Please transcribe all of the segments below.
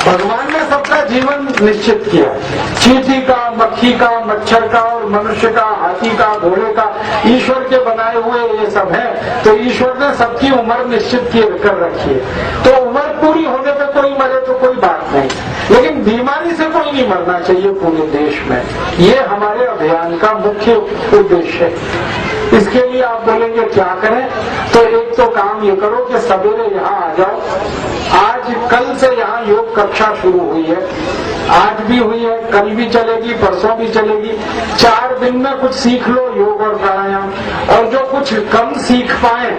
भगवान ने सबका जीवन निश्चित किया, चींटी का, मक्खी का, मच्छर का और मनुष्य का, हाथी का, घोड़े का, ईश्वर के बनाए हुए ये सब है। तो ईश्वर ने सबकी उम्र निश्चित कर रखी है। तो उम्र पूरी होने पे कोई मरे तो कोई बात नहीं, लेकिन बीमारी से कोई नहीं मरना चाहिए पूरे देश में। ये हमारे अभियान का मुख्य उद्देश्य है। इसके लिए आप बोलेंगे क्या करें, तो एक तो काम ये करो कि सवेरे यहाँ आ जाओ। आज कल से यहाँ योग कक्षा शुरू हुई है, आज भी हुई है, कल भी चलेगी, परसों भी चलेगी। 4 दिन में कुछ सीख लो योग और प्राणायाम। और जो कुछ कम सीख पाए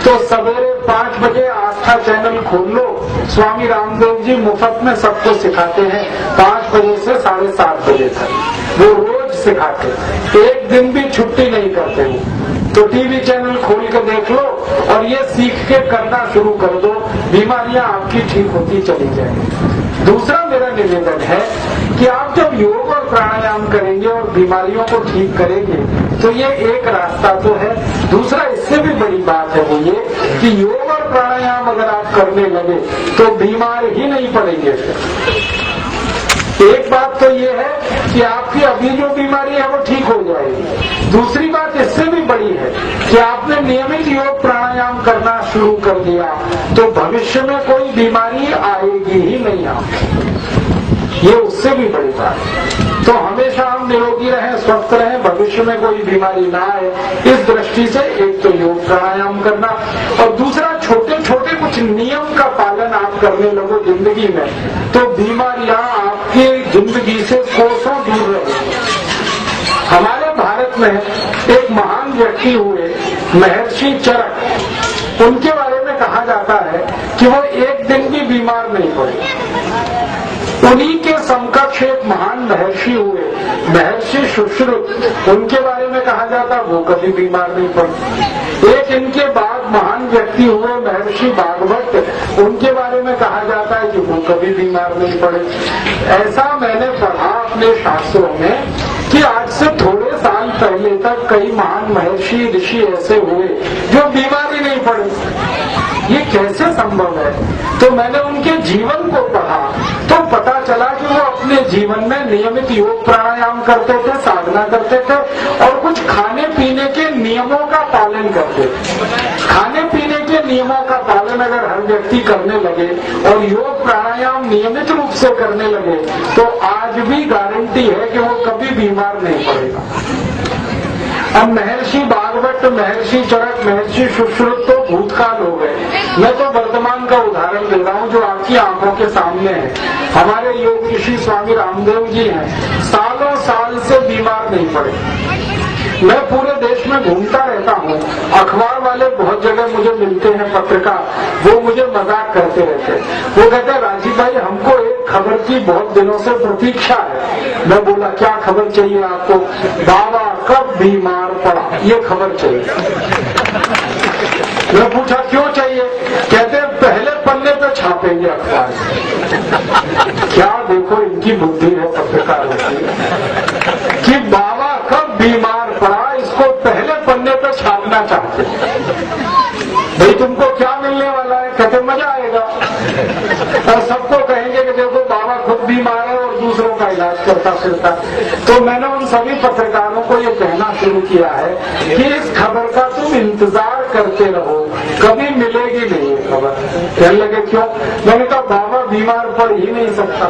तो सवेरे 5 बजे आस्था चैनल खोल लो। स्वामी रामदेव जी मुफ्त में सबको सिखाते हैं 5 बजे से 7:30 बजे तक। वो रोज सिखाते, एक दिन भी छुट्टी नहीं करते वो। तो टीवी चैनल खोल के देख लो और ये सीख के करना शुरू कर दो, बीमारियां आपकी ठीक होती चली जाएंगी। दूसरा मेरा निवेदन है कि आप जब योग और प्राणायाम करेंगे और बीमारियों को ठीक करेंगे तो ये एक रास्ता तो है। दूसरा इससे भी बड़ी बात है वो ये कि योग और प्राणायाम अगर आप करने लगे तो बीमार ही नहीं पड़ेंगे। एक बात तो ये है कि आपकी अभी जो बीमारी है वो ठीक हो जाएगी। दूसरी बात इससे भी बड़ी है कि आपने नियमित योग प्राणायाम करना शुरू कर दिया तो भविष्य में कोई बीमारी आएगी ही नहीं आपको। ये उससे भी बड़ी बात है। तो हमेशा हम निरोगी रहें, स्वस्थ रहें, भविष्य में कोई बीमारी ना आए, इस दृष्टि से एक तो योग प्राणायाम करना और दूसरा छोटे छोटे कुछ नियम का पालन आप करने लगो जिंदगी में तो बीमारियां आपके जिंदगी से कोसों दूर रहेंगी। हमारे भारत में एक महान व्यक्ति हुए महर्षि चरक, उनके बारे में कहा जाता है कि वो एक दिन भी बीमार नहीं पड़े। उन्हीं के समकक्ष एक महान महर्षि हुए महर्षि सुश्रुत, उनके बारे में कहा जाता वो कभी बीमार नहीं पड़े। एक इनके बाद महान व्यक्ति हुए महर्षि भागवत, उनके बारे में कहा जाता है कि वो कभी बीमार नहीं पड़े। ऐसा मैंने पढ़ा अपने शास्त्रों में कि आज से थोड़े साल पहले तक कई महान महर्षि ऋषि ऐसे हुए जो बीमार ही नहीं पड़े। ये कैसे संभव है? तो मैंने उनके जीवन को पढ़ा तो पता चला कि वो अपने जीवन में नियमित योग प्राणायाम करते थे, साधना करते थे और कुछ खाने पीने के नियमों का पालन करते थे। खाने पीने के नियमों का पालन अगर हर व्यक्ति करने लगे और योग प्राणायाम नियमित रूप से करने लगे तो आज भी गारंटी है कि वो कभी बीमार नहीं पड़ेगा। अब महर्षि भागवत, महर्षि चरक, महर्षि सुश्रुत तो भूतकाल हो गए। मैं तो वर्तमान का उदाहरण दे रहा हूँ जो आपकी आंखों के सामने है। हमारे योग ऋषि स्वामी रामदेव जी हैं, सालों साल से बीमार नहीं पड़े। मैं पूरे देश में घूमता रहता हूँ, अखबार वाले बहुत जगह मुझे मिलते हैं, पत्रकार, वो मुझे मजाक करते रहते हैं। वो कहते हैं राजीव भाई हमको एक खबर की बहुत दिनों से प्रतीक्षा है। मैं बोला क्या खबर चाहिए आपको? बाबा कब बीमार पड़ा ये खबर चाहिए। मैं पूछा क्यों चाहिए? कहते हैं पहले पन्ने पे छापेंगे अखबार। क्या देखो इनकी बुद्धि है पत्रकारों की कि बाबा कब बीमार पड़ा इसको पहले पन्ने पे छापना चाहते। भाई तुमको क्या मिलने वाला है? कहते मजा आएगा और सबको कहेंगे कि देखो बाबा खुद बीमार है और दूसरों का इलाज करता फिरता। तो मैंने उन सभी पत्रकारों को ये कहना शुरू किया है कि इस खबर का तुम इंतजार करते रहो, कभी मिलेगी नहीं ये खबर। कहने लगे क्यों? मैंने कहा बाबा बीमार पड़ ही नहीं सकता।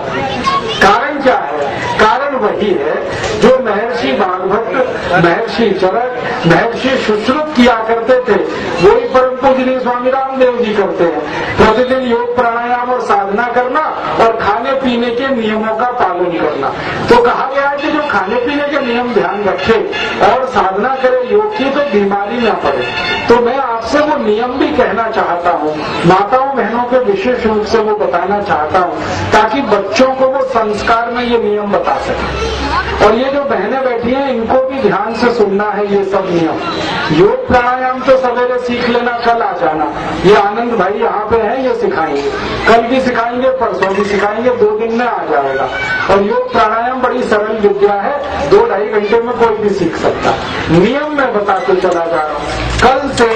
कारण क्या है? कारण वही है जो महर्षि भागवत, महर्षि चरक, महर्षि सुश्रुत किया करते थे वही परम पूजनीय स्वामी रामदेव जी करते हैं। प्रतिदिन योग प्राणायाम और साधना करना और खाने पीने के नियमों का पालन करना। तो कहा गया है कि जो खाने पीने के नियम ध्यान रखे और साधना करे योग की तो बीमारी न पड़े। तो मैं आपसे वो नियम भी कहना चाहता हूँ, माताओं बहनों के विशेष रूप से वो बताना चाहता हूँ ताकि बच्चों को वो संस्कार में ये नियम बता सके। और ये जो बहनें बैठी हैं इनको भी ध्यान से सुनना है ये सब नियम। योग प्राणायाम तो सवेरे सीख लेना, कल आ जाना। ये आनंद भाई यहाँ पे है, ये सिखाएंगे, कल भी सिखाएंगे, परसों भी सिखाएंगे, 2 दिन में आ जाएगा। और योग प्राणायाम बड़ी सरल विद्या है, 2-2.5 घंटे में कोई भी सीख सकता। नियम में बताते चला जा रहा हूँ। कल से,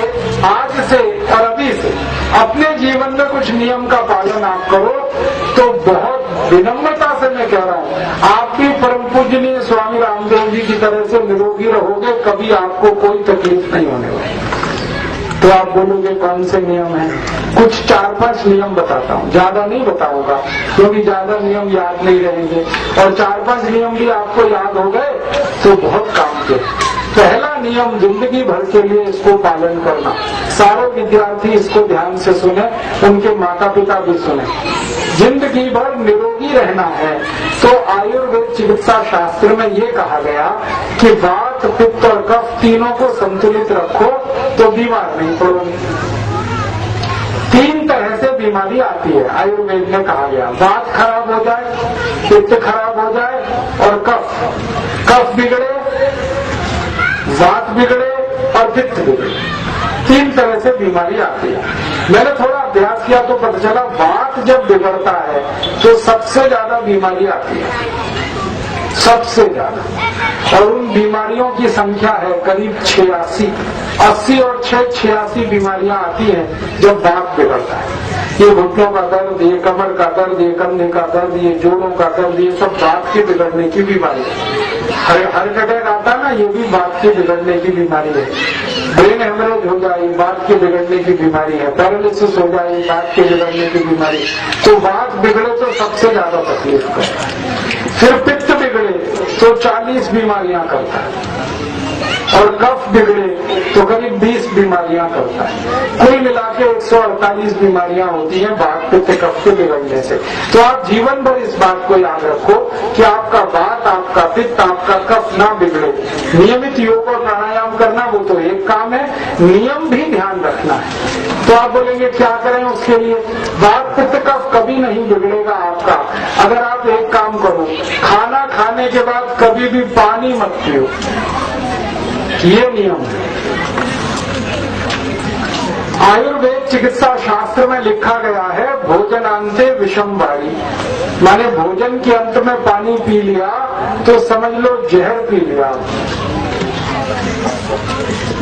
आज से और अभी से अपने जीवन में कुछ नियम का पालन आप करो तो बहुत विनम्रता से मैं कह रहा हूँ, आप भी परम पूजनीय स्वामी रामदेव जी की तरह से निरोगी रहोगे, कभी आपको कोई तकलीफ नहीं होने वाली। तो आप बोलोगे कौन से नियम हैं? कुछ 4-5 नियम बताता हूँ, ज्यादा नहीं बताऊंगा क्योंकि ज्यादा नियम याद नहीं रहेंगे, और 4-5 नियम भी आपको याद हो गए तो बहुत काम के। पहला नियम जिंदगी भर के लिए इसको पालन करना, सारे विद्यार्थी इसको ध्यान से सुने, उनके माता पिता भी सुने। जिंदगी भर निरोगी रहना है तो आयुर्वेद चिकित्सा शास्त्र में ये कहा गया कि वात, पित्त और कफ तीनों को संतुलित रखो तो बीमार नहीं पड़ोगे। 3 तरह से बीमारी आती है आयुर्वेद में कहा गया, वात खराब हो जाए, पित्त खराब हो जाए और कफ बिगड़े, वात बिगड़े और पित्त बिगड़े। 3 तरह से बीमारी आती है। मैंने थोड़ा अभ्यास किया तो पता चला वात जब बिगड़ता है तो सबसे ज्यादा बीमारी आती है, सबसे ज्यादा। और उन बीमारियों की संख्या है करीब 86, 80 और 86 बीमारियां आती हैं जब वात बिगड़ता है। ये घुटनों का दर्द, ये कमर का दर्द, ये कंधे का दर्द, ये जोड़ों का दर्द, ये सब वात के बिगड़ने की बीमारी है। हार्ट अटैक आता है ना, ये भी वात के बिगड़ने की बीमारी है। ब्रेन हेमरेज हो जाए, वात के बिगड़ने की बीमारी है। पैरालिसिस हो जाए, वात के बिगड़ने की बीमारी। तो वात बिगड़े तो सबसे ज्यादा तकलीफ करता है। फिर पित्त बिगड़े तो 40 बीमारियां करता है, और कफ बिगड़े तो करीब 20 बीमारियां करता है। कुल मिला के 148 बीमारियां होती हैं वात, पित्त, कफ के बिगड़ने से। तो आप जीवन भर इस बात को याद रखो कि आपका वात, आपका पित्त, आपका कफ ना बिगड़े। नियमित योग और प्राणायाम करना वो तो एक काम है, नियम भी ध्यान रखना है। तो आप बोलेंगे क्या करें उसके लिए? वात, पित्त, कफ कभी नहीं बिगड़ेगा आपका अगर आप एक काम करो, खाना खाने के बाद कभी भी पानी मत पियो। ये नियम है। आयुर्वेद चिकित्सा शास्त्र में लिखा गया है भोजनांते विषम वारी, माने भोजन के अंत में पानी पी लिया तो समझ लो जहर पी लिया।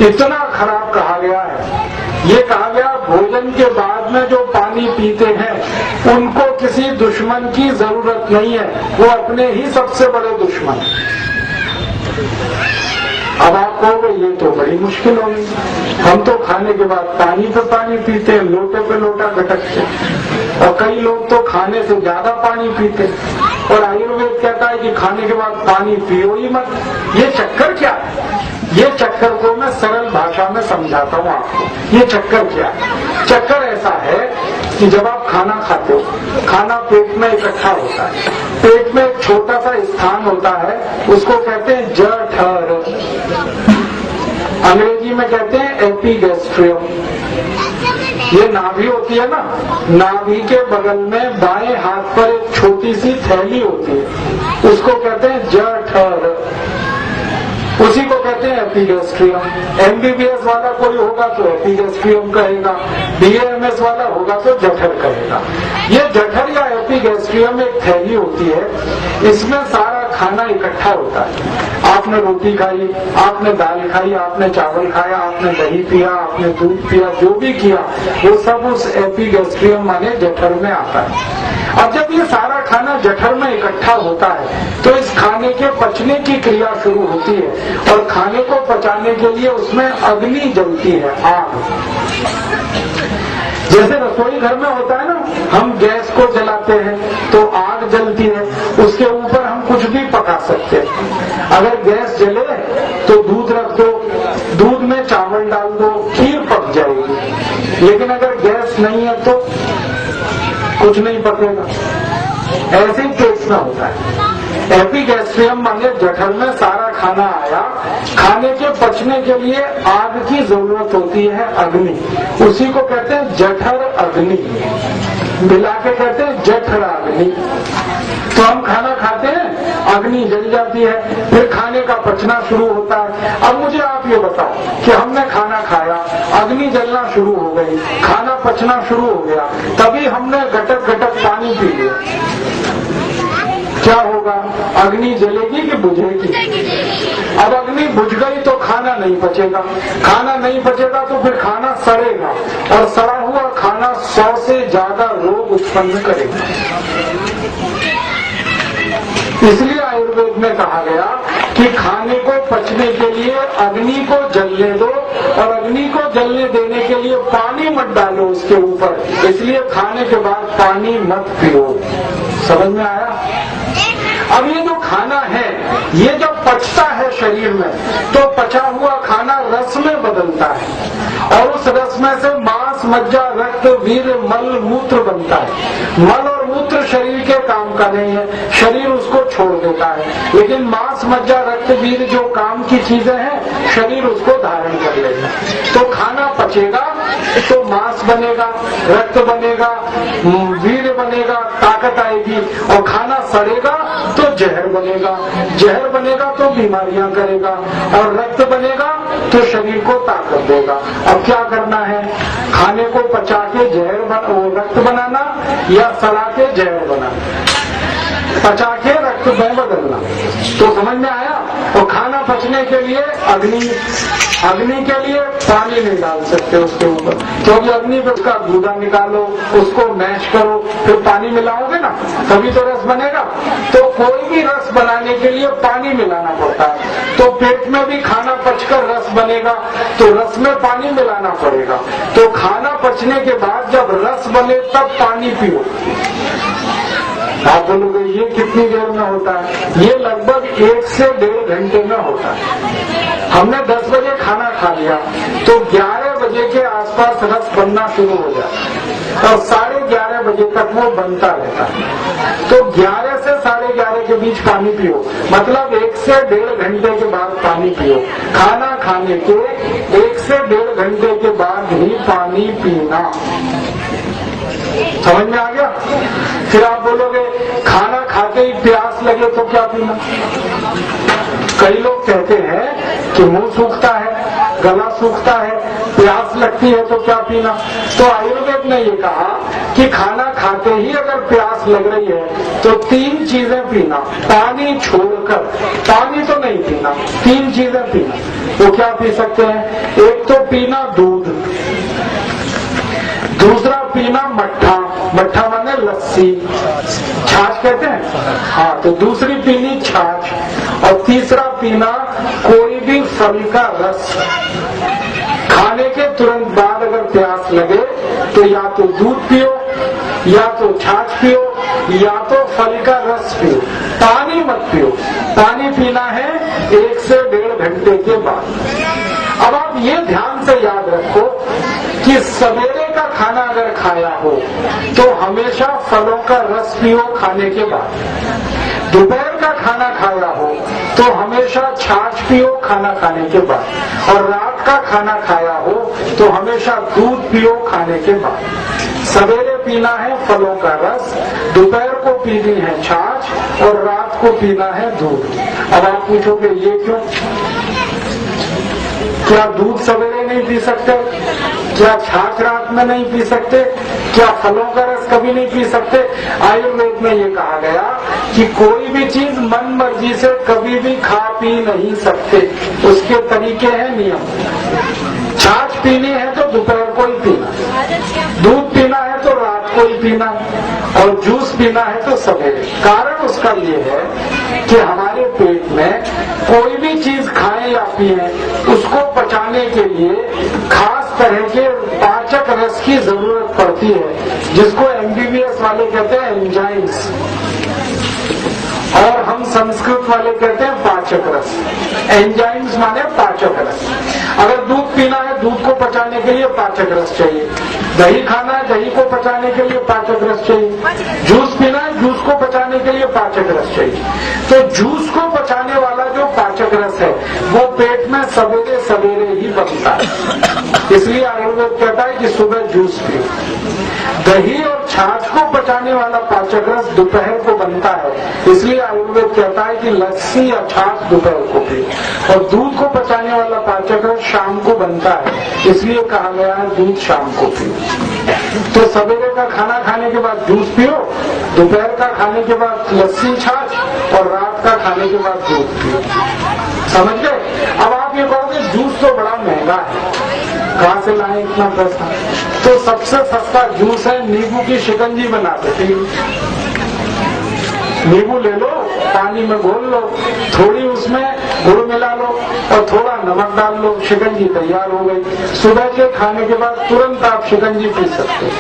इतना खराब कहा गया है। ये कहा गया भोजन के बाद में जो पानी पीते हैं उनको किसी दुश्मन की जरूरत नहीं है, वो अपने ही सबसे बड़े दुश्मन। अब आप कहोगे ये तो बड़ी मुश्किल होगी, हम तो खाने के बाद पानी पे पानी पीते हैं, लोटे पे लोटा गटकते हैं, और कई लोग तो खाने से ज्यादा पानी पीते हैं। और आयुर्वेद कहता है कि खाने के बाद पानी पियो ही मत। ये चक्कर क्या है? ये चक्कर को मैं सरल भाषा में समझाता हूँ आपको। ये चक्कर क्या है? चक्कर ऐसा है कि जब आप खाना खाते हो, खाना पेट में इकट्ठा होता है, पेट में एक छोटा सा स्थान होता है, उसको कहते हैं जठर, अंग्रेजी में कहते हैं एपिगैस्ट्रियम। ये नाभि होती है ना, नाभि के बगल में बाएं हाथ पर एक छोटी सी थैली होती है, उसको कहते हैं जठर, उसी को कहते हैं एपिगैस्ट्रियम। एमबीबीएस वाला कोई होगा तो एपिगैस्ट्रियम कहेगा, बीएएमएस वाला होगा तो जठर कहेगा। ये जठर या एपिगैस्ट्रियम एक थैली होती है, इसमें सारा खाना इकट्ठा होता है। आपने रोटी खाई, आपने दाल खाई, आपने चावल खाया, आपने दही पिया, आपने दूध पिया, जो भी किया वो सब उस एपिगैस्ट्रियम माने जठर में आता है। अब जब ये सारा खाना जठर में इकट्ठा होता है तो इस खाने के पचने की क्रिया शुरू होती है, और खाने को पचाने के लिए उसमें अग्नि जलती है, आग। जैसे रसोई घर में होता है ना, हम गैस को जलाते हैं तो आग जलती है, उसके ऊपर हम कुछ भी पका सकते हैं। अगर गैस जले तो दूध रख दो, दूध में चावल डाल दो, खीर पक जाएगी। लेकिन अगर गैस नहीं है तो कुछ नहीं पकेगा। ऐसे ही पेट में होता है। एपिगैस्ट्रियम माने जठर में सारा खाना आया, खाने के पचने के लिए आग की जरूरत होती है, अग्नि, उसी को कहते हैं जठर अग्नि, मिला के कहते हैं जठराग्नि। तो हम खाना खाते हैं, अग्नि जल जाती है, फिर खाने का पचना शुरू होता है। अब मुझे आप ये बताओ कि हमने खाना खाया, अग्नि जलना शुरू हो गई, खाना पचना शुरू हो गया, तभी हमने घटक घटक पानी पी लिया, क्या होगा? अग्नि जलेगी कि बुझेगी? अब अग्नि बुझ गई तो खाना नहीं पचेगा, खाना नहीं पचेगा तो फिर खाना सड़ेगा, और सड़ा हुआ खाना 100 से ज्यादा रोग उत्पन्न करेगा। इसलिए आयुर्वेद में कहा गया कि खाने को पचने के लिए अग्नि को जलने दो, और अग्नि को जलने देने के लिए पानी मत डालो उसके ऊपर, इसलिए खाने के बाद पानी मत पियो। समझ में आया? अब ये जो खाना है, ये जब पचता है शरीर में, तो पचा हुआ खाना रस में बदलता है, और उस रस में से मांस, मज्जा, रक्त, वीर्य, मल, मूत्र बनता है। मल और मूत्र शरीर के काम का नहीं है, शरीर उसको छोड़ देता है, लेकिन मांस, मज्जा, रक्त, वीर्य जो काम की चीजें हैं, शरीर उसको धारण कर लेगा। तो खाना पचेगा तो मांस बनेगा, रक्त बनेगा, वीर्य बनेगा, ताकत आएगी, और खाना सड़ेगा तो जहर बनेगा, जहर बनेगा तो बीमारियां करेगा, और रक्त बनेगा तो शरीर को ताकत देगा। अब क्या करना है? खाने को पचा के रक्त बनाना या सड़ा के जहर बनाना? पचा के रक्त में बदलना। तो समझ में आया? और खाना पचने के लिए अग्नि के लिए पानी नहीं डाल सकते उसके ऊपर, क्योंकि अग्नि पे उसका गूदा निकालो, उसको मैश करो, फिर पानी मिलाओगे ना, तभी तो रस बनेगा। तो कोई भी रस बनाने के लिए पानी मिलाना पड़ता है। तो पेट में भी खाना पचकर रस बनेगा, तो रस में पानी मिलाना पड़ेगा। तो खाना पचने के बाद जब रस बने तब पानी पियो। आप बोलोगे ये कितनी देर में होता है? ये लगभग 1 से 1.5 घंटे में होता है। हमने 10 बजे खाना खा लिया तो 11 बजे के आसपास रस बनना शुरू हो जाता है, और 11:30 बजे तक वो बनता रहता है। तो 11 से 11:30 के बीच पानी पियो, मतलब 1 से 1.5 घंटे के बाद पानी पियो। खाना खाने के 1 से 1.5 घंटे के बाद ही पानी पीना। समझ में आ गया? फिर आप बोलोगे खाना खाते ही प्यास लगे तो क्या पीना? कई लोग कहते हैं कि मुंह सूखता है, गला सूखता है, प्यास लगती है तो क्या पीना? तो आयुर्वेद ने ये कहा कि खाना खाते ही अगर प्यास लग रही है तो 3 चीजें पीना, पानी छोड़कर। पानी तो नहीं पीना, 3 चीजें पीना। वो क्या पी सकते हैं? एक तो पीना दूध, दूसरा पीना मट्ठा, मट्ठा माने लस्सी, छाछ कहते हैं, हाँ, तो दूसरी पीनी छाछ, और तीसरा पीना कोई भी फल का रस। खाने के तुरंत बाद अगर प्यास लगे तो या तो दूध पियो, या तो छाछ पियो, या तो फल का रस पियो, पानी मत पियो। पानी पीना है 1 से 1.5 घंटे के बाद। अब आप ये ध्यान से याद रखो कि सवेरे का खाना अगर खाया हो तो हमेशा फलों का रस पियो खाने के बाद। दोपहर का खाना खाया हो तो हमेशा छाछ पियो खाना खाने के बाद, और रात का खाना खाया हो तो हमेशा दूध पियो खाने के बाद। सवेरे पीना है फलों का रस, दोपहर को पीनी है छाछ, और रात को पीना है दूध। अब आप पूछोगे ये क्यों? क्या दूध सवेरे नहीं पी सकते? क्या छाछ रात में नहीं पी सकते? क्या फलों का रस कभी नहीं पी सकते? आयुर्वेद में ये कहा गया कि कोई भी चीज मन मर्जी से कभी भी खा पी नहीं सकते, उसके तरीके हैं, नियम। छाछ पीनी है तो दोपहर को ही पीना, दूध पीना है तो रात को ही पीना, और जूस पीना है तो सवेरे। कारण उसका ये है कि हमारे पेट में कोई भी चीज खाएं या पिए, उसको पचाने के लिए खास तरह के पाचक रस की जरूरत पड़ती है, जिसको MBBS वाले कहते हैं एंजाइम्स, और हम संस्कृत वाले कहते हैं पाचक रस। एंजाइम्स माने पाचक रस। अगर दूध पीना है, दूध को पचाने के लिए पाचक रस चाहिए। दही खाना है, दही को पचाने के लिए पाचक रस चाहिए। जूस पीना है, जूस को पचाने के लिए पाचक रस चाहिए। तो जूस को पचाने वाला जो पाचक रस है वो पेट में सवेरे सवेरे ही बनता है। इसलिए आयुर्वेद कहता है कि सुबह जूस पियो। दही और छाछ को पचाने वाला पाचक रस दोपहर को बनता है, इसलिए आयुर्वेद कहता है कि लस्सी या छाछ दोपहर को पियो। और दूध को पचाने वाला पाचक रस शाम को बनता है, इसलिए कहा गया है दूध शाम को पियो। तो सवेरे का खाना खाने के बाद जूस पियो, दोपहर का खाने के बाद लस्सी छाछ, और रात का खाने के बाद दूध पियो। समझ गए? अब आप ये कहोगे जूस तो बड़ा महंगा है, कहाँ से लाए इतना पैसा? तो सबसे सस्ता जूस है नींबू की शिकंजी बनाते। नींबू ले लो पानी में घोल लो, थोड़ी उसमें गुड़ मिला लो और थोड़ा नमक डाल लो, शिकंजी तैयार हो गई। सुबह के खाने के बाद तुरंत आप शिकंजी पी सकते हो,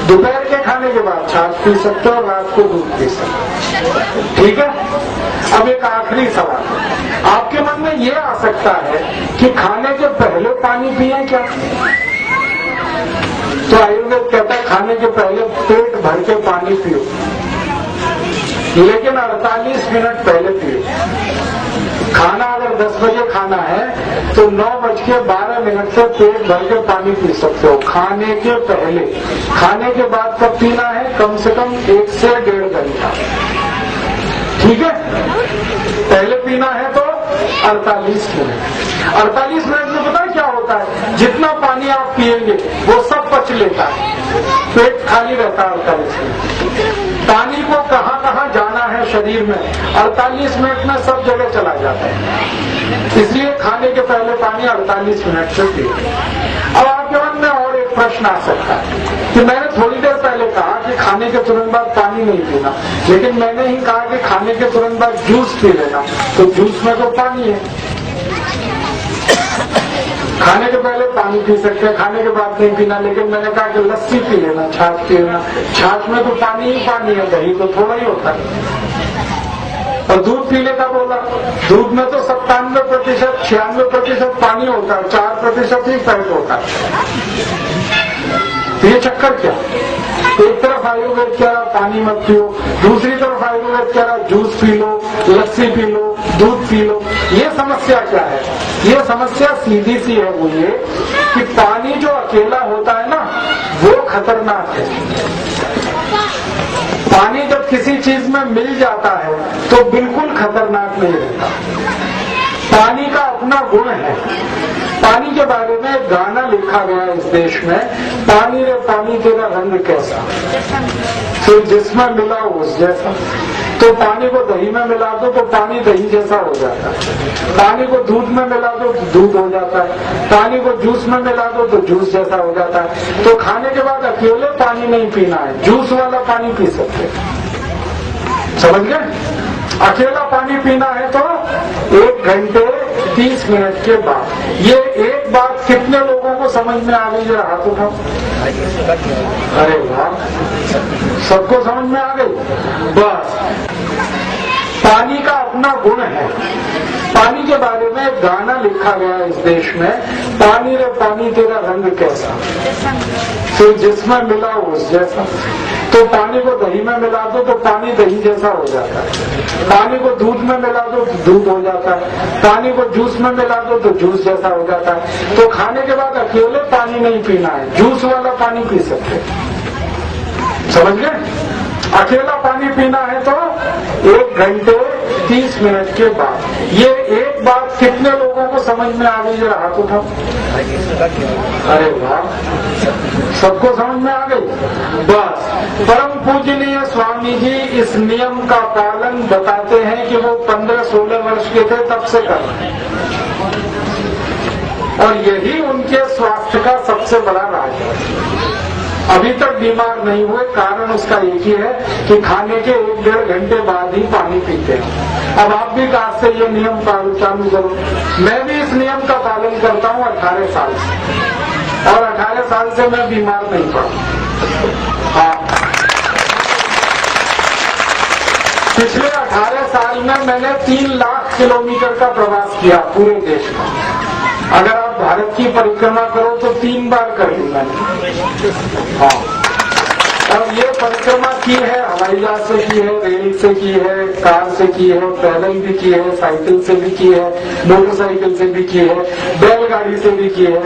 दोपहर के खाने के बाद छाछ पी सकते हो और रात को दूध पी सकते हो। ठीक है। अब एक आखिरी सवाल, आपके मन में ये आ सकता है कि खाने के पहले पानी पिए क्या? तो आयुर्वेद कहता है खाने के पहले पेट भर के पानी पियो, लेकिन 48 मिनट पहले पियो। खाना अगर 10 बजे खाना है तो 9:12 से पेट भर के पानी पी सकते हो, खाने के पहले। खाने के बाद कब पीना है? कम से कम 1 से 1.5 घंटा। ठीक है। पहले पीना है तो 48 मिनट। 48 मिनट में पता है क्या होता है? जितना पानी आप पिएंगे वो सब पच लेता है, पेट खाली रहता है 48 मिनट। पानी को कहाँ कहाँ जाना है शरीर में 48 मिनट में सब जगह चला जाता है। इसलिए खाने के पहले पानी 48 मिनट से पिए। अब आपके मन में और एक प्रश्न आ सकता है कि मैंने थोड़ी देर पहले कहा कि खाने के तुरंत बाद पानी नहीं पीना, लेकिन मैंने ही कहा कि खाने के तुरंत बाद जूस पी लेना, तो जूस में तो पानी है। खाने के पहले पानी पी सकते हैं, खाने के बाद नहीं पीना, लेकिन मैंने कहा कि लस्सी पी लेना, छाछ पी लेना, छाछ में तो पानी ही पानी है, दही तो थोड़ा ही होता है। और दूध पीने का बोला, दूध में तो 97%, 96% पानी होता है, 4% ही फैट होता है। ये चक्कर क्या? एक तरफ आयुर्वेद कह रहा पानी मत पियो, दूसरी तरफ आयुर्वेद कह रहा जूस पी लो, लस्सी पी लो, दूध पी लो। ये समस्या क्या है? ये समस्या सीधी सी है, वो ये कि पानी जो अकेला होता है ना वो खतरनाक है। पानी जब किसी चीज में मिल जाता है तो बिल्कुल खतरनाक नहीं रहता। पानी का अपना गुण है। पानी के बारे में एक गाना लिखा गया इस देश में, पानी रे पानी तेरा रंग कैसा, फिर जिसमें मिला उस जैसा। तो पानी को दही में मिला दो तो पानी दही जैसा हो जाता है, पानी को दूध में मिला दो तो दूध हो जाता है, पानी को जूस में मिला दो तो जूस जैसा हो जाता है। तो खाने के बाद अकेले पानी नहीं पीना है, जूस वाला पानी पी सकते हैं। समझ गए? अकेला पानी पीना है तो 1 घंटे 30 मिनट के बाद। ये एक बात कितने लोगों को समझ में आ गई? जरा हाथ उठाओ। अरे वाह, सबको समझ में आ गई। बस, पानी का अपना गुण है। पानी के बारे में एक गाना लिखा गया इस देश में, पानी रे पानी तेरा रंग कैसा, फिर जिसमें मिला उस जैसा। तो पानी को दही में मिला दो तो पानी दही जैसा हो जाता है, पानी को दूध में मिला दो तो दूध हो जाता है, पानी को जूस में मिला दो तो जूस जैसा हो जाता है। तो खाने के बाद अकेले पानी नहीं पीना है, जूस वाला पानी पी सकते हैं। समझ गए? अकेला पानी पीना है तो 1 घंटे 30 मिनट के बाद। ये एक बात कितने लोगों को समझ में आ गई? जरा हाथ उठाओ। अरे वाह, सबको समझ में आ गई। बस, परम पूजनीय स्वामी जी इस नियम का पालन बताते हैं कि वो 15-16 वर्ष के थे तब से कर रहे हैं, और यही उनके स्वास्थ्य का सबसे बड़ा राज है। अभी तक बीमार नहीं हुए, कारण उसका एक ही है कि खाने के 1-1.5 घंटे बाद ही पानी पीते हैं। अब आप भी आज से ये नियम चालू करो। मैं भी इस नियम का पालन करता हूँ 18 साल से, और 18 साल से मैं बीमार नहीं पड़ा। हाँ, पिछले 18 साल में मैंने 3 लाख किलोमीटर का प्रवास किया पूरे देश में। अगर आप भारत की परिक्रमा करो तो 3 बार कर ली मैंने। हाँ, और ये परिक्रमा की है, हवाई जहाज से की है, रेल से की है, कार से की है, पैदल भी की है, साइकिल से भी की है, मोटरसाइकिल से भी की है, बैलगाड़ी से भी की है,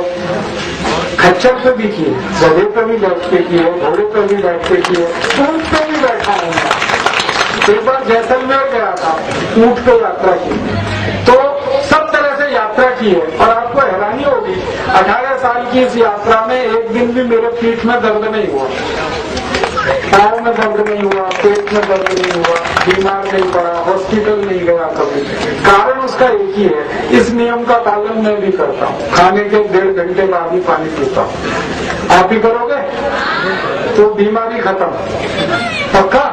खच्चर पे भी की है, गधे पे भी बैठ के की है, घोड़े पे भी बैठ के की है, ऊँट पे भी बैठा हूँ। एक बार जैसलमेर गया था, ऊँट पे यात्रा की, तो सब तरह से यात्रा की है। और आपको हैरानी होगी, 18 साल की इस यात्रा में एक दिन भी मेरे पीठ में दर्द नहीं हुआ, पाँव में दर्द नहीं हुआ, पेट में दर्द नहीं हुआ, बीमार नहीं पड़ा, हॉस्पिटल नहीं गया कभी। कारण उसका एक ही है, इस नियम का पालन मैं भी करता हूँ, खाने के 1.5 घंटे बाद ही पानी पीता हूँ। आप ही करोगे तो बीमारी खत्म, पक्का?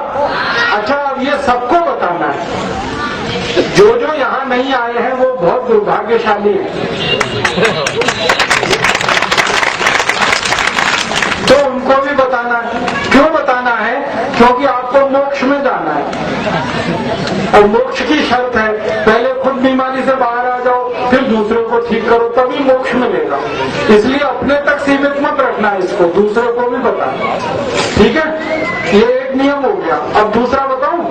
अच्छा, अब ये सबको बताना है। जो यहाँ नहीं आए हैं वो बहुत दुर्भाग्यशाली हैं। तो उनको भी बताना है। क्यों बताना है? क्योंकि आपको मोक्ष में जाना है और मोक्ष की शर्त है पहले खुद बीमारी से बाहर आ जाओ, फिर दूसरों को ठीक करो, तभी मोक्ष मिलेगा। इसलिए अपने तक सीमित मत रखना है इसको, दूसरों को भी बताना। ठीक है, ये एक नियम हो गया। अब दूसरा बताऊं?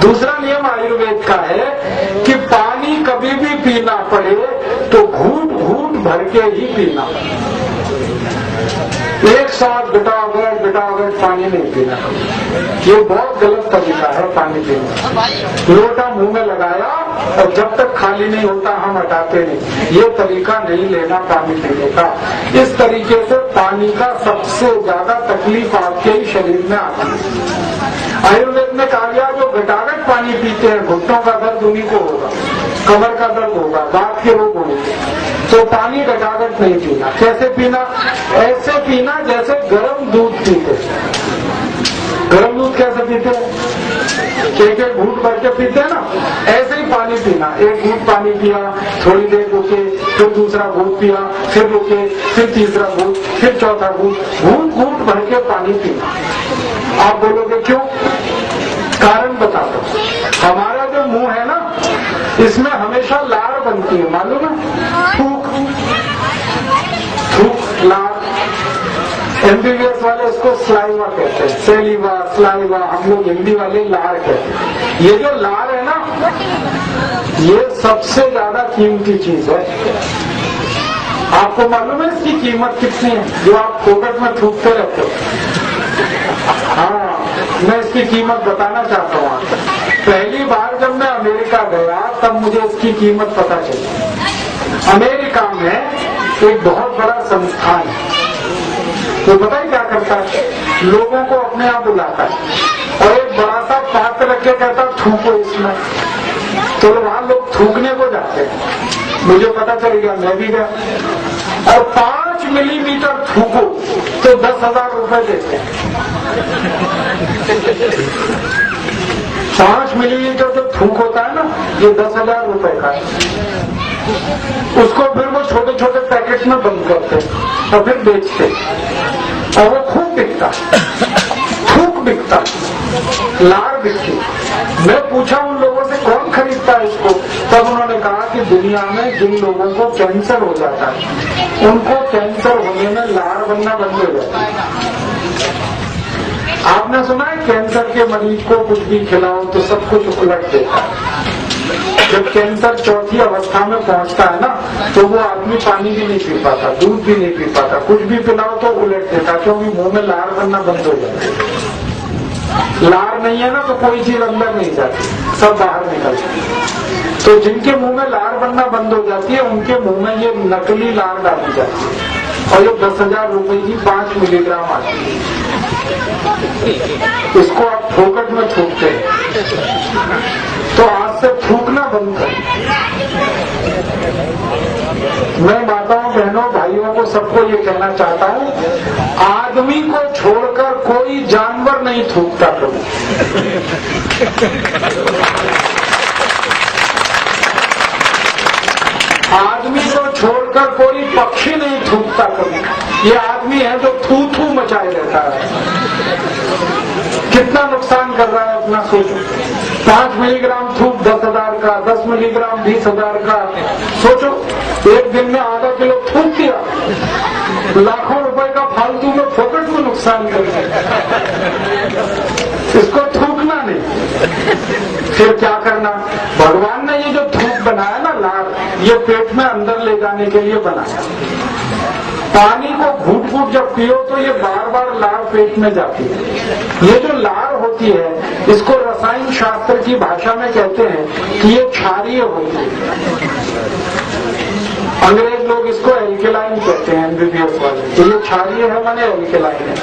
दूसरा नियम आयुर्वेद का है कि पानी कभी भी पीना पड़े तो घूंट घूंट भर के ही पीना। एक साथ बिटावट पानी नहीं पीना। ये बहुत गलत तरीका है पानी पीने। लोटा मुंह में लगाया और जब तक खाली नहीं होता हम हटाते नहीं, ये तरीका नहीं लेना पानी पीने का। इस तरीके से पानी का सबसे ज्यादा तकलीफ आपके ही शरीर में आती है। आयुर्वेद में कहा गया जो घटाघट पानी पीते हैं घुटनों का दर्द उन्हीं को होगा, कमर का दर्द होगा, दांत के रोग होंगे। तो पानी घटाघट नहीं पीना। कैसे पीना? ऐसे पीना जैसे गर्म दूध पीते। गर्म दूध कैसे पीते हैं? एक एक घूंट भर के पीते हैं ना, ऐसे ही पानी पीना। एक घूंट पानी पिया, थोड़ी देर रुके, फिर दूसरा घूंट पिया, फिर रुके, फिर तीसरा घूंट, फिर चौथा घूंट, घूंट घूंट भर के पानी पीना। आप बोलोगे क्यों? कारण बता दो। हमारा जो मुंह है ना, इसमें हमेशा लार बनती है, मालूम है? थूक लार। एमबीबीएस वाले इसको स्लाइवा कहते हैं, सेलिवा, स्लाइवा, हम लोग हिंदी वाले लार कहते हैं। ये जो लार है ना, ये सबसे ज्यादा कीमती चीज है। आपको मालूम है इसकी कीमत कितनी है जो आप फोकट में थूकते रहते हो? हाँ, मैं इसकी कीमत बताना चाहता हूँ आपको। पहली बार जब मैं अमेरिका गया तब मुझे इसकी कीमत पता चली। अमेरिका में एक बहुत बड़ा संस्थान है, तो पता है क्या करता है? लोगों को अपने आप बुलाता है और एक बड़ा सा पात्र रख के कहता थूको इसमें। तो वहां लोग थूकने को जाते हैं। मुझे पता चल गया, मैं भी गया और 5 मिलीमीटर थूको तो 10,000 रुपए देते हैं। 5 मिलीलीटर जो थूक होता है ना, ये 10,000 रुपए का है। उसको फिर वो छोटे छोटे पैकेट में बंद करते और फिर बेचते और वो खूब बिकता, थूक बिकता, लार बिकती। मैं पूछा उन लोगों से कौन खरीदता है इसको, तब उन्होंने कहा कि दुनिया में जिन लोगों को कैंसर हो जाता है उनको कैंसर होने में लार बनना बंद हो जाता है। आपने सुना है कैंसर के मरीज को कुछ भी खिलाओ तो सब कुछ उलट देता है। जब कैंसर चौथी अवस्था में पहुंचता है ना, तो वो आदमी पानी भी नहीं पी पाता, दूध भी नहीं पी पाता, कुछ भी पिलाओ तो उलट देता, क्योंकि मुंह में लार बनना बंद हो जाती है। लार नहीं है ना तो कोई चीज अंदर नहीं जाती, सब बाहर निकलती है। तो जिनके मुंह में लार बनना बंद हो जाती है उनके मुंह में ये नकली लार डाली जाती है और ये 10,000 रुपए की 5 मिलीग्राम आती है। इसको आप फोकट में थूकते हैं, तो आज से थूकना बंद करें। मैं माताओं बहनों भाइयों को सबको ये कहना चाहता हूँ, आदमी को छोड़कर कोई जानवर नहीं थूकता कभी। आदमी को छोड़कर कोई पक्षी नहीं थूकता कभी। ये आदमी है जो थू थू मचाए रहता है। कितना नुकसान कर रहा है अपना सोचो। 5 मिलीग्राम थूक 10,000 का, 10 मिलीग्राम 20,000 का। सोचो एक दिन में आधा किलो थूक दिया, लाखों रुपए का फालतू में फोकट में नुकसान कर दिया। इसको थूकना नहीं। फिर क्या करना? भगवान ने ये जो थूक बनाया ना लार, ये पेट में अंदर ले जाने के लिए बनाया। पानी को घूट घूट जब पियो तो ये बार बार लार पेट में जाती है। ये जो लार होती है इसको रसायन शास्त्र की भाषा में कहते हैं कि ये क्षारीय होती है। अंग्रेज लोग इसको एल्केलाइन कहते हैं, एमबीबीएस वाले। तो ये क्षारीय है माने एल्केलाइन है।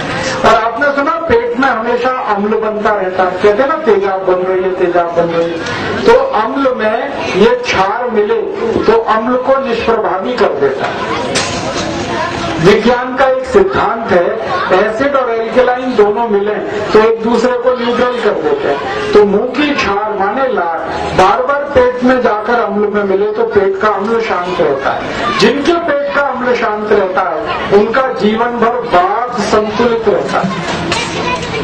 और आपने सुना पेट में हमेशा अम्ल बनता रहता है, कहते हैं ना तेजाब बन रही है, तेजाब बन रही है। तो अम्ल में ये क्षार मिले तो अम्ल को निष्प्रभावी कर देता है। विज्ञान का एक सिद्धांत है, एसिड और एल्केलाइन दोनों मिले तो एक दूसरे को न्यूट्रल कर देते हैं। तो मुंह की छाल माने लार बार बार पेट में जाकर अम्ल में मिले तो पेट का अम्ल शांत रहता है। जिनके पेट का अम्ल शांत रहता है उनका जीवन भर वात संतुलित रहता है,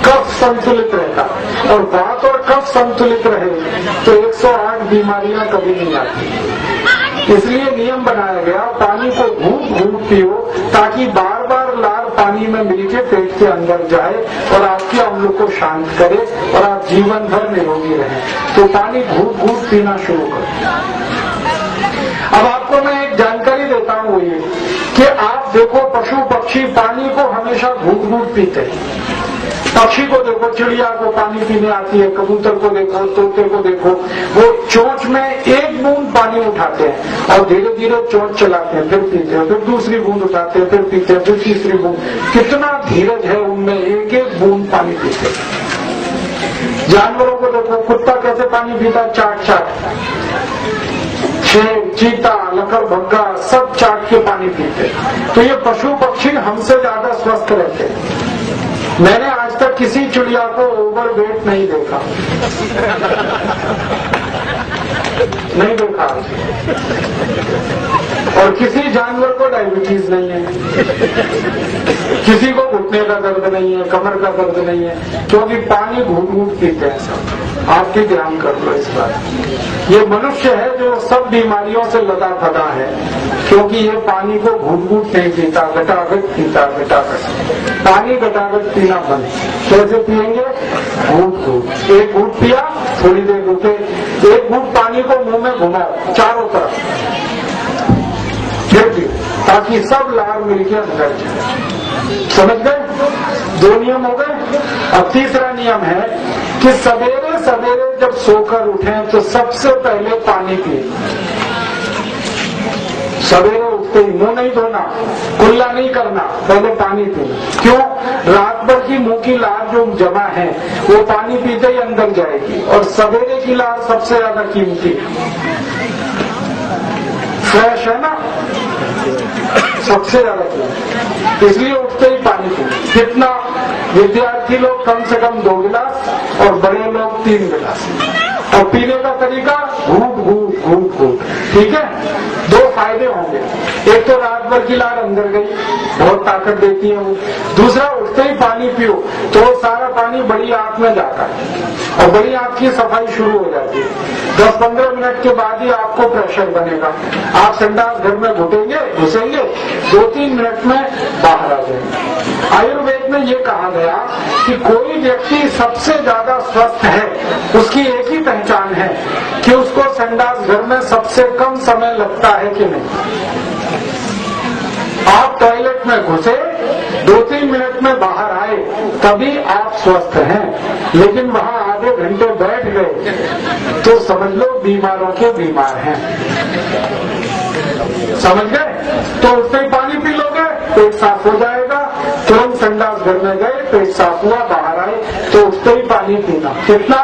कफ संतुलित रहता है। और वात और कफ संतुलित रहे तो 108 बीमारियां कभी नहीं आती। इसलिए नियम बनाया गया, पानी को घूंट घूंट पियो ताकि बार बार लार पानी में मिलके पेट के अंदर जाए और आपके अम्ल को शांत करे और आप जीवन भर निरोगी रहें। तो पानी घूंट घूंट पीना शुरू करो। अब आपको मैं एक जानकारी देता हूँ, ये कि आप देखो पशु पक्षी पानी को हमेशा घूंट घूंट पीते हैं। पक्षी को देखो, चिड़िया को पानी पीने आती है, कबूतर को देखो, तोते को देखो, वो चोंच में एक बूंद पानी उठाते हैं और धीरे धीरे चोंच चलाते हैं, फिर पीते हैं, फिर दूसरी बूंद उठाते हैं, फिर पीते हैं, फिर तीसरी बूंद। कितना धीरज है उनमें, एक एक बूंद पानी पीते हैं। जानवरों को देखो, कुत्ता कैसे पानी पीता, चाट चाट। शेर, चीता, लकड़बग्गा सब चाट के पानी पीते। तो ये पशु पक्षी हमसे ज्यादा स्वस्थ रहते हैं। मैंने आज तक किसी चिड़िया को ओवरवेट नहीं देखा, नहीं देखा। और किसी जानवर को डायबिटीज नहीं है, किसी को घुटने का दर्द नहीं है, कमर का दर्द नहीं है, क्योंकि पानी घूट घूट पीते हैं सब। आपकी ध्यान कर लो इस बात। ये मनुष्य है जो सब बीमारियों से लदा फदा है, क्योंकि ये पानी को घूट घूट नहीं पीता, गटागट पीता, गटागट। पानी गटागट पीना बंद। कैसे पिएंगे? घूट घूट। एक घूट पिया, थोड़ी देर रुके, एक घूट पानी को मुंह में घुमाओ चारों तरफ, फिर पियो, ताकि सब लार मिलकर अंदर जाए। समझ गए? 2 नियम हो गए। अब तीसरा नियम है कि सवेरे सवेरे जब सोकर उठें तो सबसे पहले पानी पिए। सवेरे उठते ही मुंह नहीं धोना, कुल्ला नहीं करना, पहले पानी पीना। क्यों? रात भर की मुंह की लार जो जमा है वो पानी पीते ही अंदर जाएगी, और सवेरे की लार सबसे ज्यादा कीमती फ्रेश है ना, सबसे ज्यादा कीमती। इसलिए उठते ही पानी पीना। कितना? विद्यार्थी लोग कम से कम 2 गिलास और बड़े लोग 3 गिलास। और पीने का तरीका घूट घूट घूट घूट। ठीक है? 2 फायदे होंगे। एक तो रात भर की लार अंदर गई, बहुत ताकत देती है वो। दूसरा, उठते ही पानी पियो तो सारा पानी बड़ी आंख में जाता है और बड़ी आंख की सफाई शुरू हो जाती है। 10-15 मिनट के बाद ही आपको प्रेशर बनेगा। आप संडास घर में घुटेंगे, घुसेंगे, 2-3 मिनट में बाहर आ जाएंगे। आयुर्वेद में ये कहा गया कि कोई व्यक्ति सबसे ज्यादा स्वस्थ है, उसकी एक ही पहचान है कि उसको संडास घर में सबसे कम समय लगता है कि नहीं। आप टॉयलेट में घुसे, 2-3 मिनट में बाहर आए, तभी आप स्वस्थ हैं। लेकिन वहां आधे घंटे बैठ गए तो समझ लो बीमारों के बीमार हैं। समझ गए? तो उठते ही पानी पी लोगे, पेट साफ हो जाएगा। तुरंत संडास घर में गए, पेट साफ हुआ, बाहर आए, तो उठते ही पानी पीना। कितना?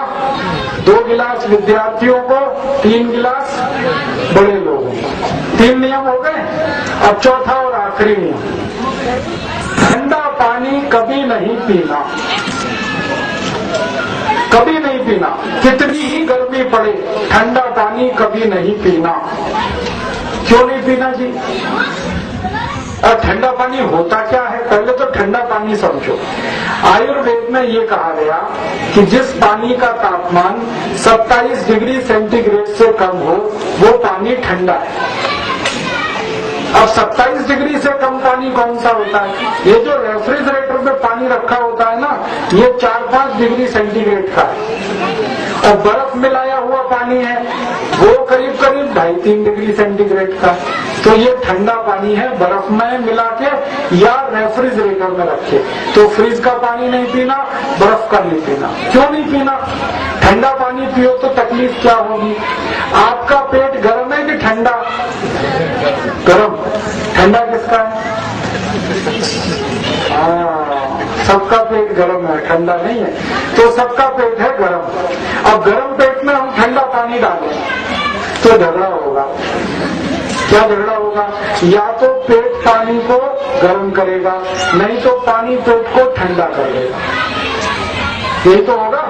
2 गिलास विद्यार्थियों को, 3 गिलास बड़े लोगों को। 3 नियम हो गए। अब चौथा और आखिरी नियम, ठंडा पानी कभी नहीं पीना। कभी नहीं पीना, कितनी ही गर्मी पड़े, ठंडा पानी कभी नहीं पीना। क्यों नहीं पीना जी? और ठंडा पानी होता क्या है? पहले तो ठंडा पानी समझो। आयुर्वेद में ये कहा गया कि जिस पानी का तापमान 27 डिग्री सेंटीग्रेड से कम हो वो पानी ठंडा है। अब 27 डिग्री से कम पानी कौन सा होता है? ये जो रेफ्रिजरेटर में पानी रखा होता है ना, ये 4-5 डिग्री सेंटीग्रेड का है। और बर्फ मिलाया हुआ पानी है वो करीब करीब 2.5-3 डिग्री सेंटीग्रेड का। तो ये ठंडा पानी है, बर्फ में मिला के या रेफ्रिजरेटर में रखे। तो फ्रिज का पानी नहीं पीना, बर्फ का नहीं पीना। क्यों नहीं पीना? ठंडा पानी पियो तो तकलीफ क्या होगी? आपका पेट गर्म है कि ठंडा? गर्म। ठंडा किसका है? सबका पेट गर्म है, ठंडा नहीं है। तो सबका पेट है गर्म। अब गर्म पेट में हम ठंडा पानी डालें तो झगड़ा होगा। क्या झगड़ा होगा? या तो पेट पानी को गर्म करेगा, नहीं तो पानी पेट को ठंडा कर देगा। यही तो होगा।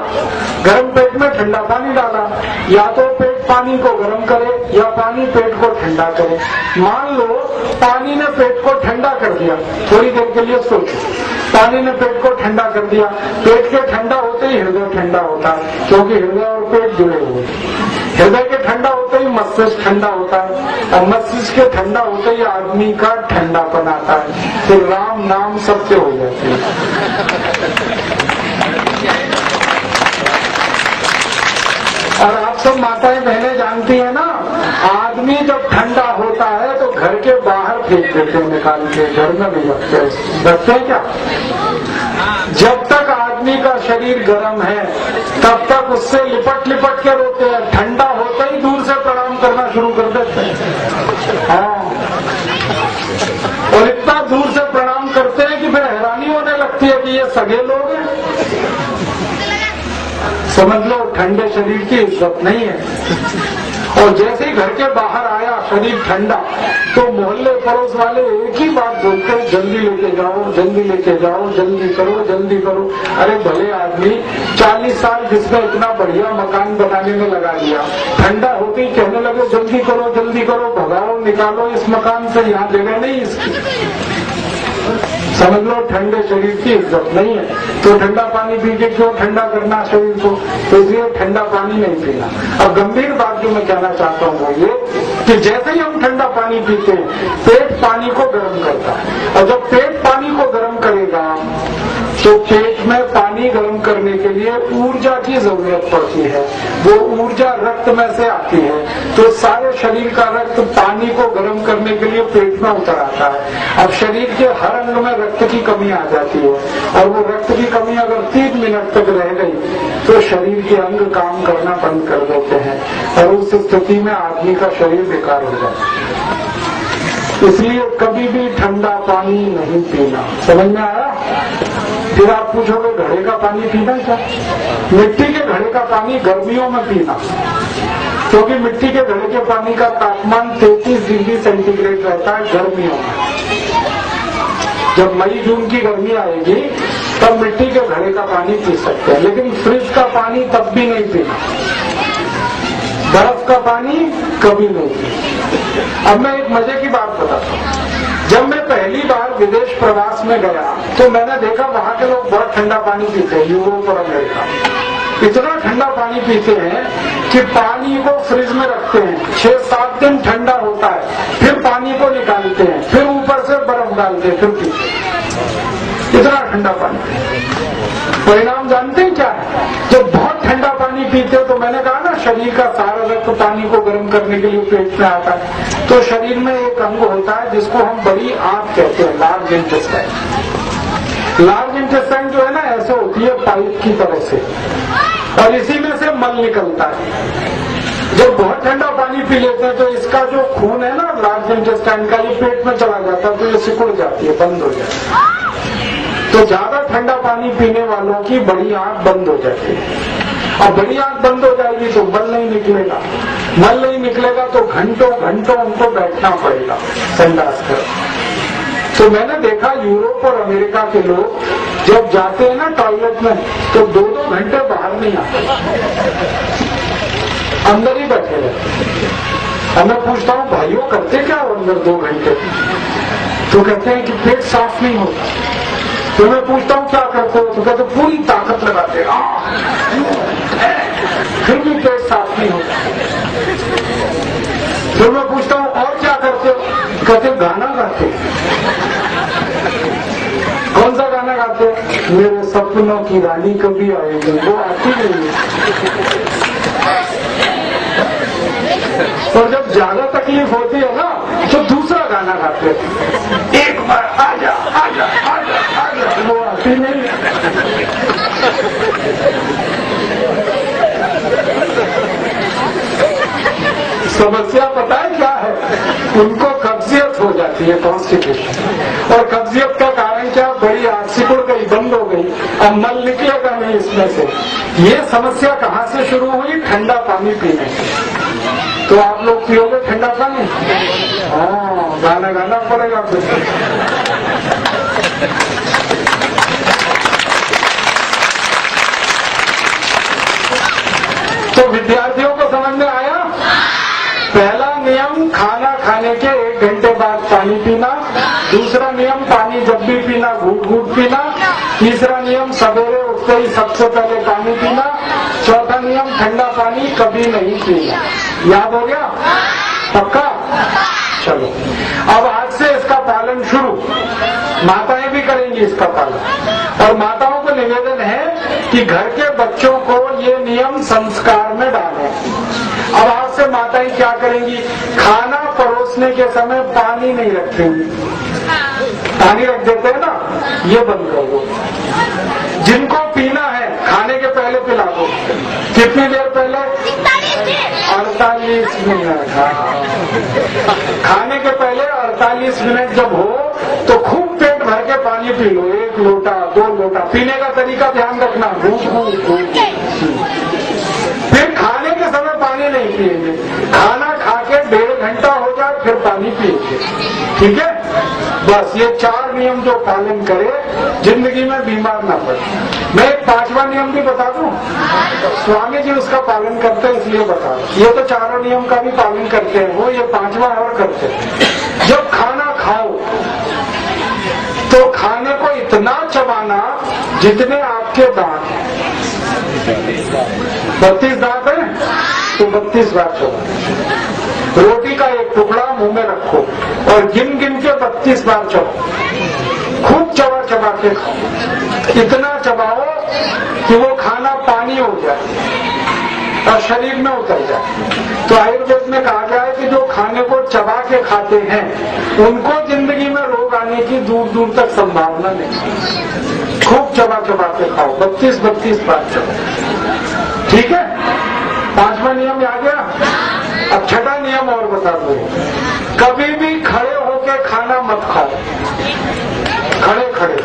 गर्म पेट में ठंडा पानी डाला, या तो पेट पानी को गर्म करे या पानी पेट को ठंडा करे। मान लो पानी ने पेट को ठंडा कर दिया, थोड़ी देर के लिए सोचो, पानी ने पेट को ठंडा कर दिया। पेट के ठंडा होते ही हृदय ठंडा होता है, क्योंकि हृदय और पेट जुड़े हुए। हृदय के ठंडा होते ही मस्तिष्क ठंडा होता है, और मस्तिष्क के ठंडा होते ही आदमी का ठंडापन आता है, फिर राम नाम सत्य हो जाते हैं। और आप सब माताएं बहनें जानती हैं ना, आदमी जब ठंडा होता है तो घर के बाहर फेंक देते हैं, निकाल के, घर में नहीं रखते हैं क्या? जब तक आदमी का शरीर गर्म है तब तक उससे लिपट लिपट के रोते हैं, ठंडा होते ही दूर से प्रणाम करना शुरू कर देते हैं। हाँ, और इतना दूर से प्रणाम करते हैं कि फिर हैरानी होने लगती है कि ये सगे लोग हैं। समझ लो ठंडे शरीर की इज्जत नहीं है। और जैसे ही घर के बाहर आया शरीर ठंडा, तो मोहल्ले पड़ोस वाले एक ही बात बोलते हैं, जल्दी लेके जाओ, जल्दी लेके जाओ, जल्दी करो, जल्दी करो। अरे भले आदमी 40 साल जिसने इतना बढ़िया मकान बनाने में लगा दिया, ठंडा होते ही कहने लगे जल्दी करो, जल्दी करो, भगाओ, निकालो इस मकान से, यहाँ जगह नहीं इसकी। समझ लो ठंडे शरीर की इज्जत नहीं है। तो ठंडा पानी पी के क्यों ठंडा करना शरीर को? तो इसलिए ठंडा पानी नहीं पीना। अब गंभीर बात जो मैं कहना चाहता हूँ वो ये कि जैसे ही हम ठंडा पानी पीते हैं, पेट पानी को गर्म करता है, और जब पेट पानी को गर्म करेगा तो पेट में पानी गर्म करने के लिए ऊर्जा की जरूरत पड़ती है। वो ऊर्जा रक्त में से आती है, तो सारे शरीर का रक्त पानी को गर्म करने के लिए पेट में उतर आता है। अब शरीर के हर अंग में रक्त की कमी आ जाती है, और वो रक्त की कमी अगर 3 मिनट तक रह गई तो शरीर के अंग काम करना बंद कर देते हैं, और उस स्थिति में आदमी का शरीर बेकार हो जाता है। इसलिए कभी भी ठंडा पानी नहीं पीना। समझ में आया? फिर आप पूछोगे घड़े का पानी पीना क्या? मिट्टी के घड़े का पानी गर्मियों में पीना, क्योंकि मिट्टी के घड़े के पानी का तापमान 33 डिग्री सेंटीग्रेड रहता है गर्मियों में। जब मई जून की गर्मी आएगी तब मिट्टी के घड़े का पानी पी सकते हैं, लेकिन फ्रिज का पानी तब भी नहीं पीना, बर्फ का पानी कभी नहीं पीना। अब मैं एक मजे की बात बताता हूँ। जब मैं पहली बार विदेश प्रवास में गया तो मैंने देखा वहाँ के लोग बहुत ठंडा पानी पीते हैं। यूरोप और अमेरिका इतना ठंडा पानी पीते हैं कि पानी को फ्रिज में रखते हैं, 6-7 दिन ठंडा होता है, फिर पानी को निकालते हैं, फिर ऊपर से बर्फ डालते हैं, फिर पीते हैं। इतना ठंडा पानी। परिणाम जानते हैं क्या है? जब बहुत ठंडा पानी पीते तो मैंने कहा ना शरीर का सारा रक्त पानी को गर्म करने के लिए पेट में आता है। तो शरीर में एक अंग होता है जिसको हम बड़ी आंत कहते हैं, लार्ज इंटेस्टाइन। लार्ज इंटेस्टाइन जो है ना ऐसे होती है पाइप की तरह से, और इसी में से मल निकलता है। जब बहुत ठंडा पानी पी लेते हैं तो इसका जो खून है ना लार्ज इंटेस्टाइन का, ये पेट में चला जाता है, तो ये सिकुड़ जाती है, बंद हो जाती है। तो ज्यादा ठंडा पानी पीने वालों की बड़ी आंख बंद हो जाती है। अब बड़ी आंख बंद हो जाएगी तो मल नहीं निकलेगा, मल नहीं निकलेगा तो घंटों घंटों उनको बैठना पड़ेगा संडास कर। तो मैंने देखा यूरोप और अमेरिका के लोग जब जाते हैं ना टॉयलेट में तो 2-2 घंटे बाहर नहीं आते, अंदर ही बैठे रहते। अब मैं पूछता हूँ भाइयों करते क्या अंदर 2 घंटे? तो कहते हैं कि पेट साफ नहीं होता। तो मैं पूछता हूँ क्या करते हो? तो कहते पूरी ताकत लगाते, फिर भी पेट साफ नहीं होता। फिर मैं पूछता हूँ और क्या करते हो? कहते गाना गाते। कौन सा गाना गाते? मेरे सपनों की रानी कभी आएगी, वो आती नहीं है। और जब ज्यादा तकलीफ होती है ना तो दूसरा गाना गाते हैं, एक बार आजा आजा आजा आजा, वो आती नहीं। समस्या पता है क्या है? उनको कब्जियत हो जाती है, कॉन्स्टिपेशन। और कब्जियत का कारण क्या? बड़ी आंख सिकुड़ गई, बंद हो गई, अब मल निकलेगा नहीं इसमें से। ये समस्या कहाँ से शुरू हुई? ठंडा पानी पीने से। तो आप लोग पियोगे ठंडा पानी? हाँ, गाना गाना पड़ेगा फिर। तो विद्यार्थियों को समझ में आया? पहला नियम खाना खाने के 1 घंटे बाद पानी पीना। दूसरा नियम पानी जब भी पीना घूट घूट पीना। तीसरा नियम सवेरे उठते ही सबसे पहले पानी पीना। चौथा नियम ठंडा पानी कभी नहीं पीना। याद हो गया? पक्का? चलो, अब आज से इसका पालन शुरू। माताएं भी करेंगी इसका पालन। और माताओं को निवेदन है कि घर के बच्चों को ये नियम संस्कार में डालें। अब आज से माताएं क्या करेंगी? खाना परोसने के समय पानी नहीं रखेंगी। पानी रख देते हैं ना, ये बंद कर दो। जिनको पीना है खाने के पहले पिला दो। कितनी देर पहले? 48 मिनट। खाने के पहले 48 मिनट जब हो तो खूब पेट भर के पानी पी लो। 1 लोटा 2 लोटा। पीने का तरीका ध्यान रखना, फिर खाने के समय पानी नहीं पिएंगे। खाना खा के 1.5 घंटा हो जाए फिर पानी पिएंगे। ठीक है? बस ये 4 नियम जो पालन करे जिंदगी में बीमार ना पड़े। मैं एक 5वां नियम भी बता दूं। स्वामी जी उसका पालन करते हैं इसलिए बता दूं। ये तो 4 नियम का भी पालन करते हैं, वो ये 5वां और करते हैं। जब खाना खाओ तो खाने को इतना चबाना जितने आपके दांत हैं। 32 दांत है तो 32 बार चबाओ। रोटी का एक टुकड़ा मुंह में रखो और गिन गिन के 32 बार चबाओ। खूब चबा चबा के खाओ। इतना चबाओ कि वो खाना पानी हो जाए और शरीर में उतर जाए। तो आयुर्वेद में कहा गया है कि जो खाने को चबा के खाते हैं उनको जिंदगी में रोग आने की दूर दूर तक संभावना नहीं। खूब चबा चबा के खाओ। 32 बार चबाओ। ठीक है? 5वां नियम आ गया। अब 6वां नियम और बता दो। कभी भी खड़े होके खाना मत खाओ। खड़े खड़े।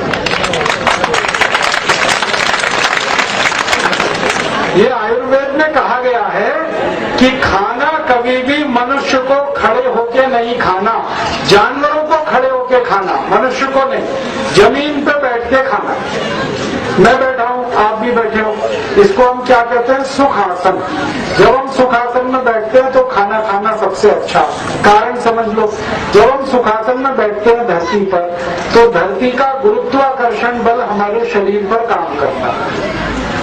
ये आयुर्वेद में कहा गया है कि खाना कभी भी मनुष्य को खड़े होके नहीं खाना। जानवरों को खड़े होके खाना, मनुष्य को नहीं। जमीन पे बैठ के खाना। मैं बैठा हूँ, आप भी बैठे हो, इसको हम क्या कहते हैं? सुखासन। जब हम सुखासन में बैठते हैं तो खाना खाना सबसे अच्छा। कारण समझ लो, जब हम सुखासन में बैठते हैं धरती पर तो धरती का गुरुत्वाकर्षण बल हमारे शरीर पर काम करता है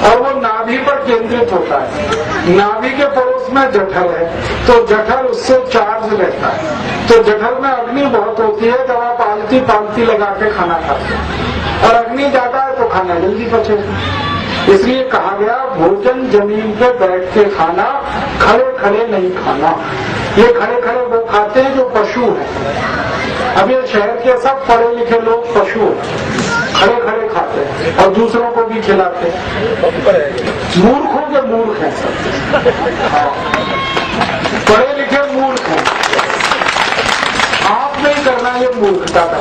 और वो नाभि पर केंद्रित होता है। नाभि के पड़ोस में जठर है तो जठर उससे चार्ज रहता है। तो जठर में अग्नि बहुत होती है जब आप आलती पालती लगा के खाना खाते हैं। और अग्नि ज्यादा है तो खाना जल्दी पचेगा। इसलिए कहा गया भोजन जमीन पे बैठ के खाना, खड़े खड़े नहीं खाना। ये खड़े खड़े वो खाते हैं जो पशु हैं। अब ये शहर के सब पढ़े लिखे लोग पशु हैं, खड़े खड़े खाते हैं और दूसरों को भी खिलाते हैं। मूर्खों के मूर्ख हैं सब। हाँ, पढ़े लिखे मूर्ख हैं। आप नहीं करना ये मूर्खता का।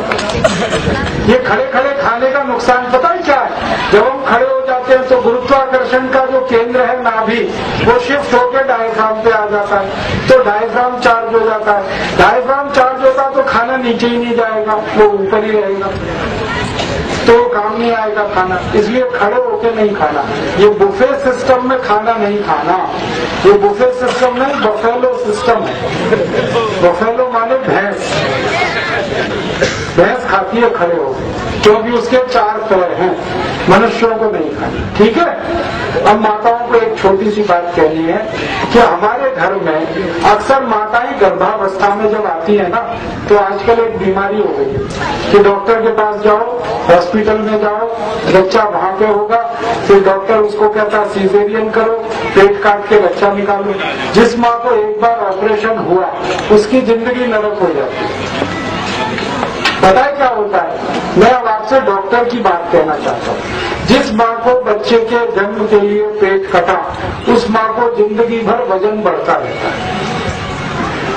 ये खड़े खड़े खाने का नुकसान पता है क्या है? जब हम खड़े हो जाते हैं तो गुरुत्वाकर्षण का जो केंद्र है नाभि, वो शिफ्ट होकर डायफ्राम पे आ जाता है। तो डायफ्राम चार्ज हो जाता है। डायफ्राम चार्ज होता है तो खाना नीचे ही नहीं जाएगा, वो ऊपर ही रहेगा, तो काम नहीं आएगा खाना। इसलिए खड़े होके नहीं खाना। ये बुफे सिस्टम में खाना नहीं खाना। ये बुफे सिस्टम नहीं, बफेलो सिस्टम है। बफेलो माने भैंस। भैंस खाती है खड़े होके क्योंकि उसके 4 पैर हैं। मनुष्यों को नहीं खानी। ठीक है? अब माताओं को एक छोटी सी बात कहनी है कि हमारे घर में अक्सर माताएं गर्भावस्था में जब आती है ना तो आजकल एक बीमारी हो गई है कि डॉक्टर के पास जाओ, हॉस्पिटल में जाओ, बच्चा वहां पे होगा, फिर डॉक्टर उसको कहता है सीजेरियन करो, पेट काट के बच्चा निकालो। जिस माँ को एक बार ऑपरेशन हुआ उसकी जिंदगी नरक हो जाती है। पता है क्या होता है? मैं अब आपसे डॉक्टर की बात कहना चाहता हूँ। जिस माँ को बच्चे के जन्म के लिए पेट कटा उस माँ को जिंदगी भर वजन बढ़ता रहता है।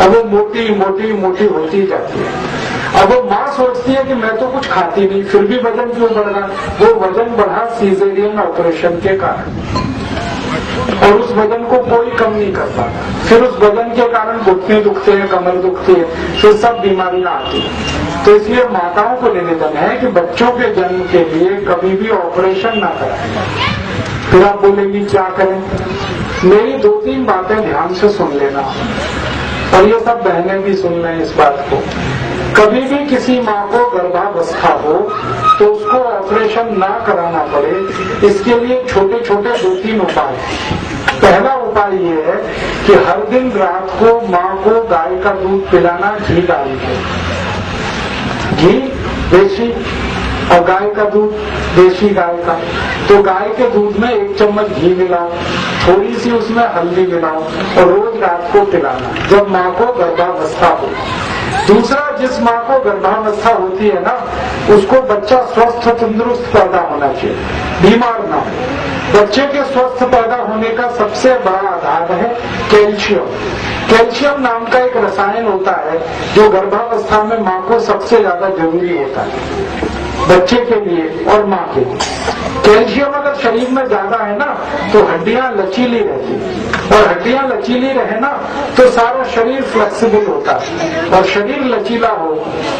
अब वो मोटी मोटी मोटी होती जाती है। अब वो माँ सोचती है कि मैं तो कुछ खाती नहीं फिर भी वजन क्यों बढ़ रहा? वो वजन बढ़ा सीजेरियन ऑपरेशन के कारण। और उस वजन को कोई कम नहीं कर पाता, फिर उस वजन के कारण घुटने दुखते हैं, कमर दुखती है, फिर सब बीमारियां आती हैं। तो इसलिए माताओं को निवेदन है कि बच्चों के जन्म के लिए कभी भी ऑपरेशन ना कराएं। फिर आप बोलेंगी क्या करें? मेरी 2-3 बातें ध्यान से सुन लेना, और ये सब बहनें भी सुन लें इस बात को। कभी भी किसी माँ को गर्भावस्था हो तो उसको ऑपरेशन ना कराना पड़े, इसके लिए छोटे छोटे 2-3 उपाय। पहला उपाय ये है कि हर दिन रात को माँ को गाय का दूध पिलाना, घी डाल के, घी देसी और गाय का दूध देसी गाय का। तो गाय के दूध में 1 चम्मच घी मिलाओ, थोड़ी सी उसमें हल्दी मिलाओ और रोज रात को पिलाना जब माँ को गर्भावस्था हो। दूसरा, जिस माँ को गर्भावस्था होती है ना, उसको बच्चा स्वस्थ तंदुरुस्त पैदा होना चाहिए, बीमार ना हो। बच्चे के स्वस्थ पैदा होने का सबसे बड़ा आधार है कैल्शियम। कैल्शियम नाम का एक रसायन होता है जो गर्भावस्था में माँ को सबसे ज्यादा जरूरी होता है, बच्चे के लिए और माँ के लिए। कैल्शियम अगर शरीर में ज्यादा है ना तो हड्डियां लचीली रहती, और हड्डियां लचीली रहे ना तो सारा शरीर फ्लेक्सिबल होता है, और शरीर लचीला हो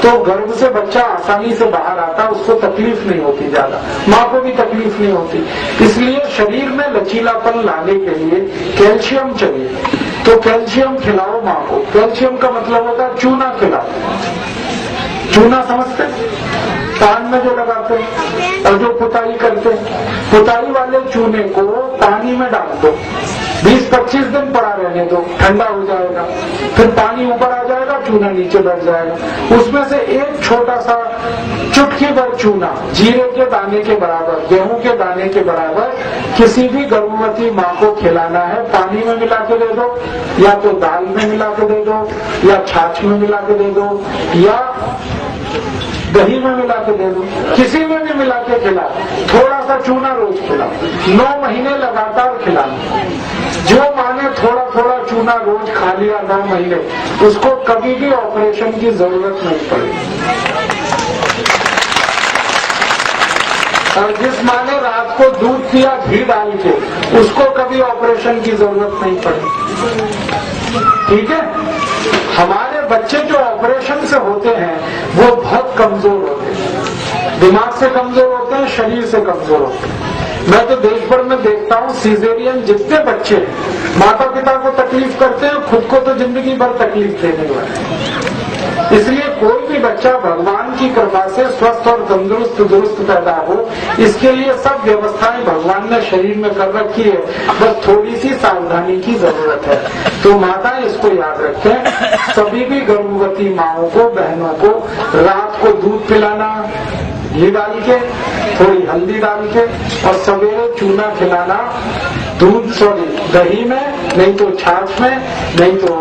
तो गर्भ से बच्चा आसानी से बाहर आता, उसको तकलीफ नहीं होती ज्यादा, माँ को भी तकलीफ नहीं होती। इसलिए शरीर में लचीलापन लाने के लिए कैल्शियम चाहिए, तो कैल्शियम खिलाओ माँ को। कैल्शियम का मतलब होता है चूना खिलाओ। चूना समझते, कान में जो लगाते हैं और जो पुताई करते हैं, पुताई वाले चूने को पानी में डाल दो, 20-25 दिन पड़ा रहने दो, ठंडा हो जाएगा, फिर पानी ऊपर आ जाएगा, चूना नीचे बैठ जाएगा। उसमें से एक छोटा सा चुटकी भर चूना, जीरे के दाने के बराबर, गेहूं के दाने के बराबर, किसी भी गर्भवती माँ को खिलाना है। पानी में मिला के दे दो, या तो दाल में मिला के दे दो, या छाछ में मिला के दे दो, या दही में मिला के दे दो, किसी में भी मिला के खिलाओ। थोड़ा सा चूना रोज खिलाओ, 9 महीने लगातार खिलाओ। जो माँ ने थोड़ा थोड़ा चूना रोज खा लिया 9 महीने, उसको कभी भी ऑपरेशन की जरूरत नहीं पड़ेगी। और जिस माँ ने रात को दूध पिया घी डाल के, उसको कभी ऑपरेशन की जरूरत नहीं पड़ेगी। ठीक है? हमारे बच्चे जो ऑपरेशन से होते हैं वो बहुत कमजोर होते हैं, दिमाग से कमजोर होते हैं, शरीर से कमजोर होते हैं। मैं तो देश भर में देखता हूँ सीजेरियन जितने बच्चे माता पिता को तकलीफ करते हैं, खुद को तो जिंदगी भर तकलीफ देने वाले। इसलिए कोई भी बच्चा भगवान की कृपा से स्वस्थ और तंदुरुस्त दुरुस्त पैदा हो, इसके लिए सब व्यवस्थाएं भगवान ने शरीर में कर रखी है, बस थोड़ी सी सावधानी की जरूरत है। तो माताएं इसको याद रखें, सभी भी गर्भवती माओं को, बहनों को रात को दूध पिलाना, घी डाल के, थोड़ी हल्दी डाल के, और सवेरे चूना खिलाना, दही में, नहीं तो छाछ में, नहीं तो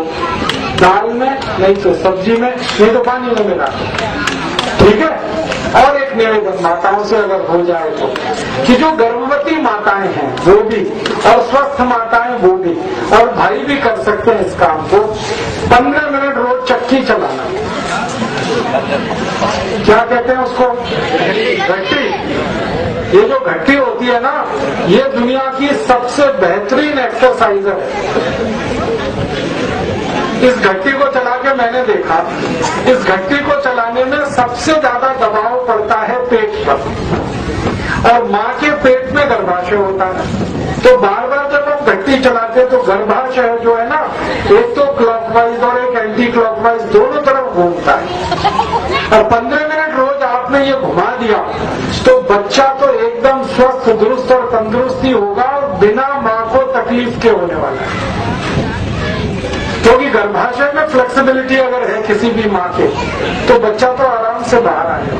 दाल में, नहीं तो सब्जी में, नहीं तो पानी में मिला। ठीक है? और एक निवेदन माताओं से अगर हो जाए तो, कि जो गर्भवती माताएं हैं वो भी, और स्वस्थ माताएं वो भी, और भाई भी कर सकते हैं इस काम को, 15 मिनट रोज चक्की चलाना। क्या कहते हैं उसको? घट्टी। ये जो घट्टी होती है ना, ये दुनिया की सबसे बेहतरीन एक्सरसाइज है। इस घट्टी को चला के मैंने देखा, इस घट्टी को चलाने में सबसे ज्यादा दबाव पड़ता है पेट पर, और माँ के पेट में गर्भाशय होता है। तो बार बार जब हम घट्टी चलाते तो गर्भाशय जो है ना, एक तो क्लॉकवाइज और एक एंटी क्लॉकवाइज दोनों तरफ घूमता है। और 15 मिनट रोज आपने ये घुमा दिया तो बच्चा तो एकदम स्वस्थ दुरुस्त और तंदुरुस्ती होगा, और बिना माँ को तकलीफ के होने वाला है। क्योंकि गर्भाशय में फ्लेक्सिबिलिटी अगर है किसी भी माँ के, तो बच्चा तो आराम से बाहर आएगा।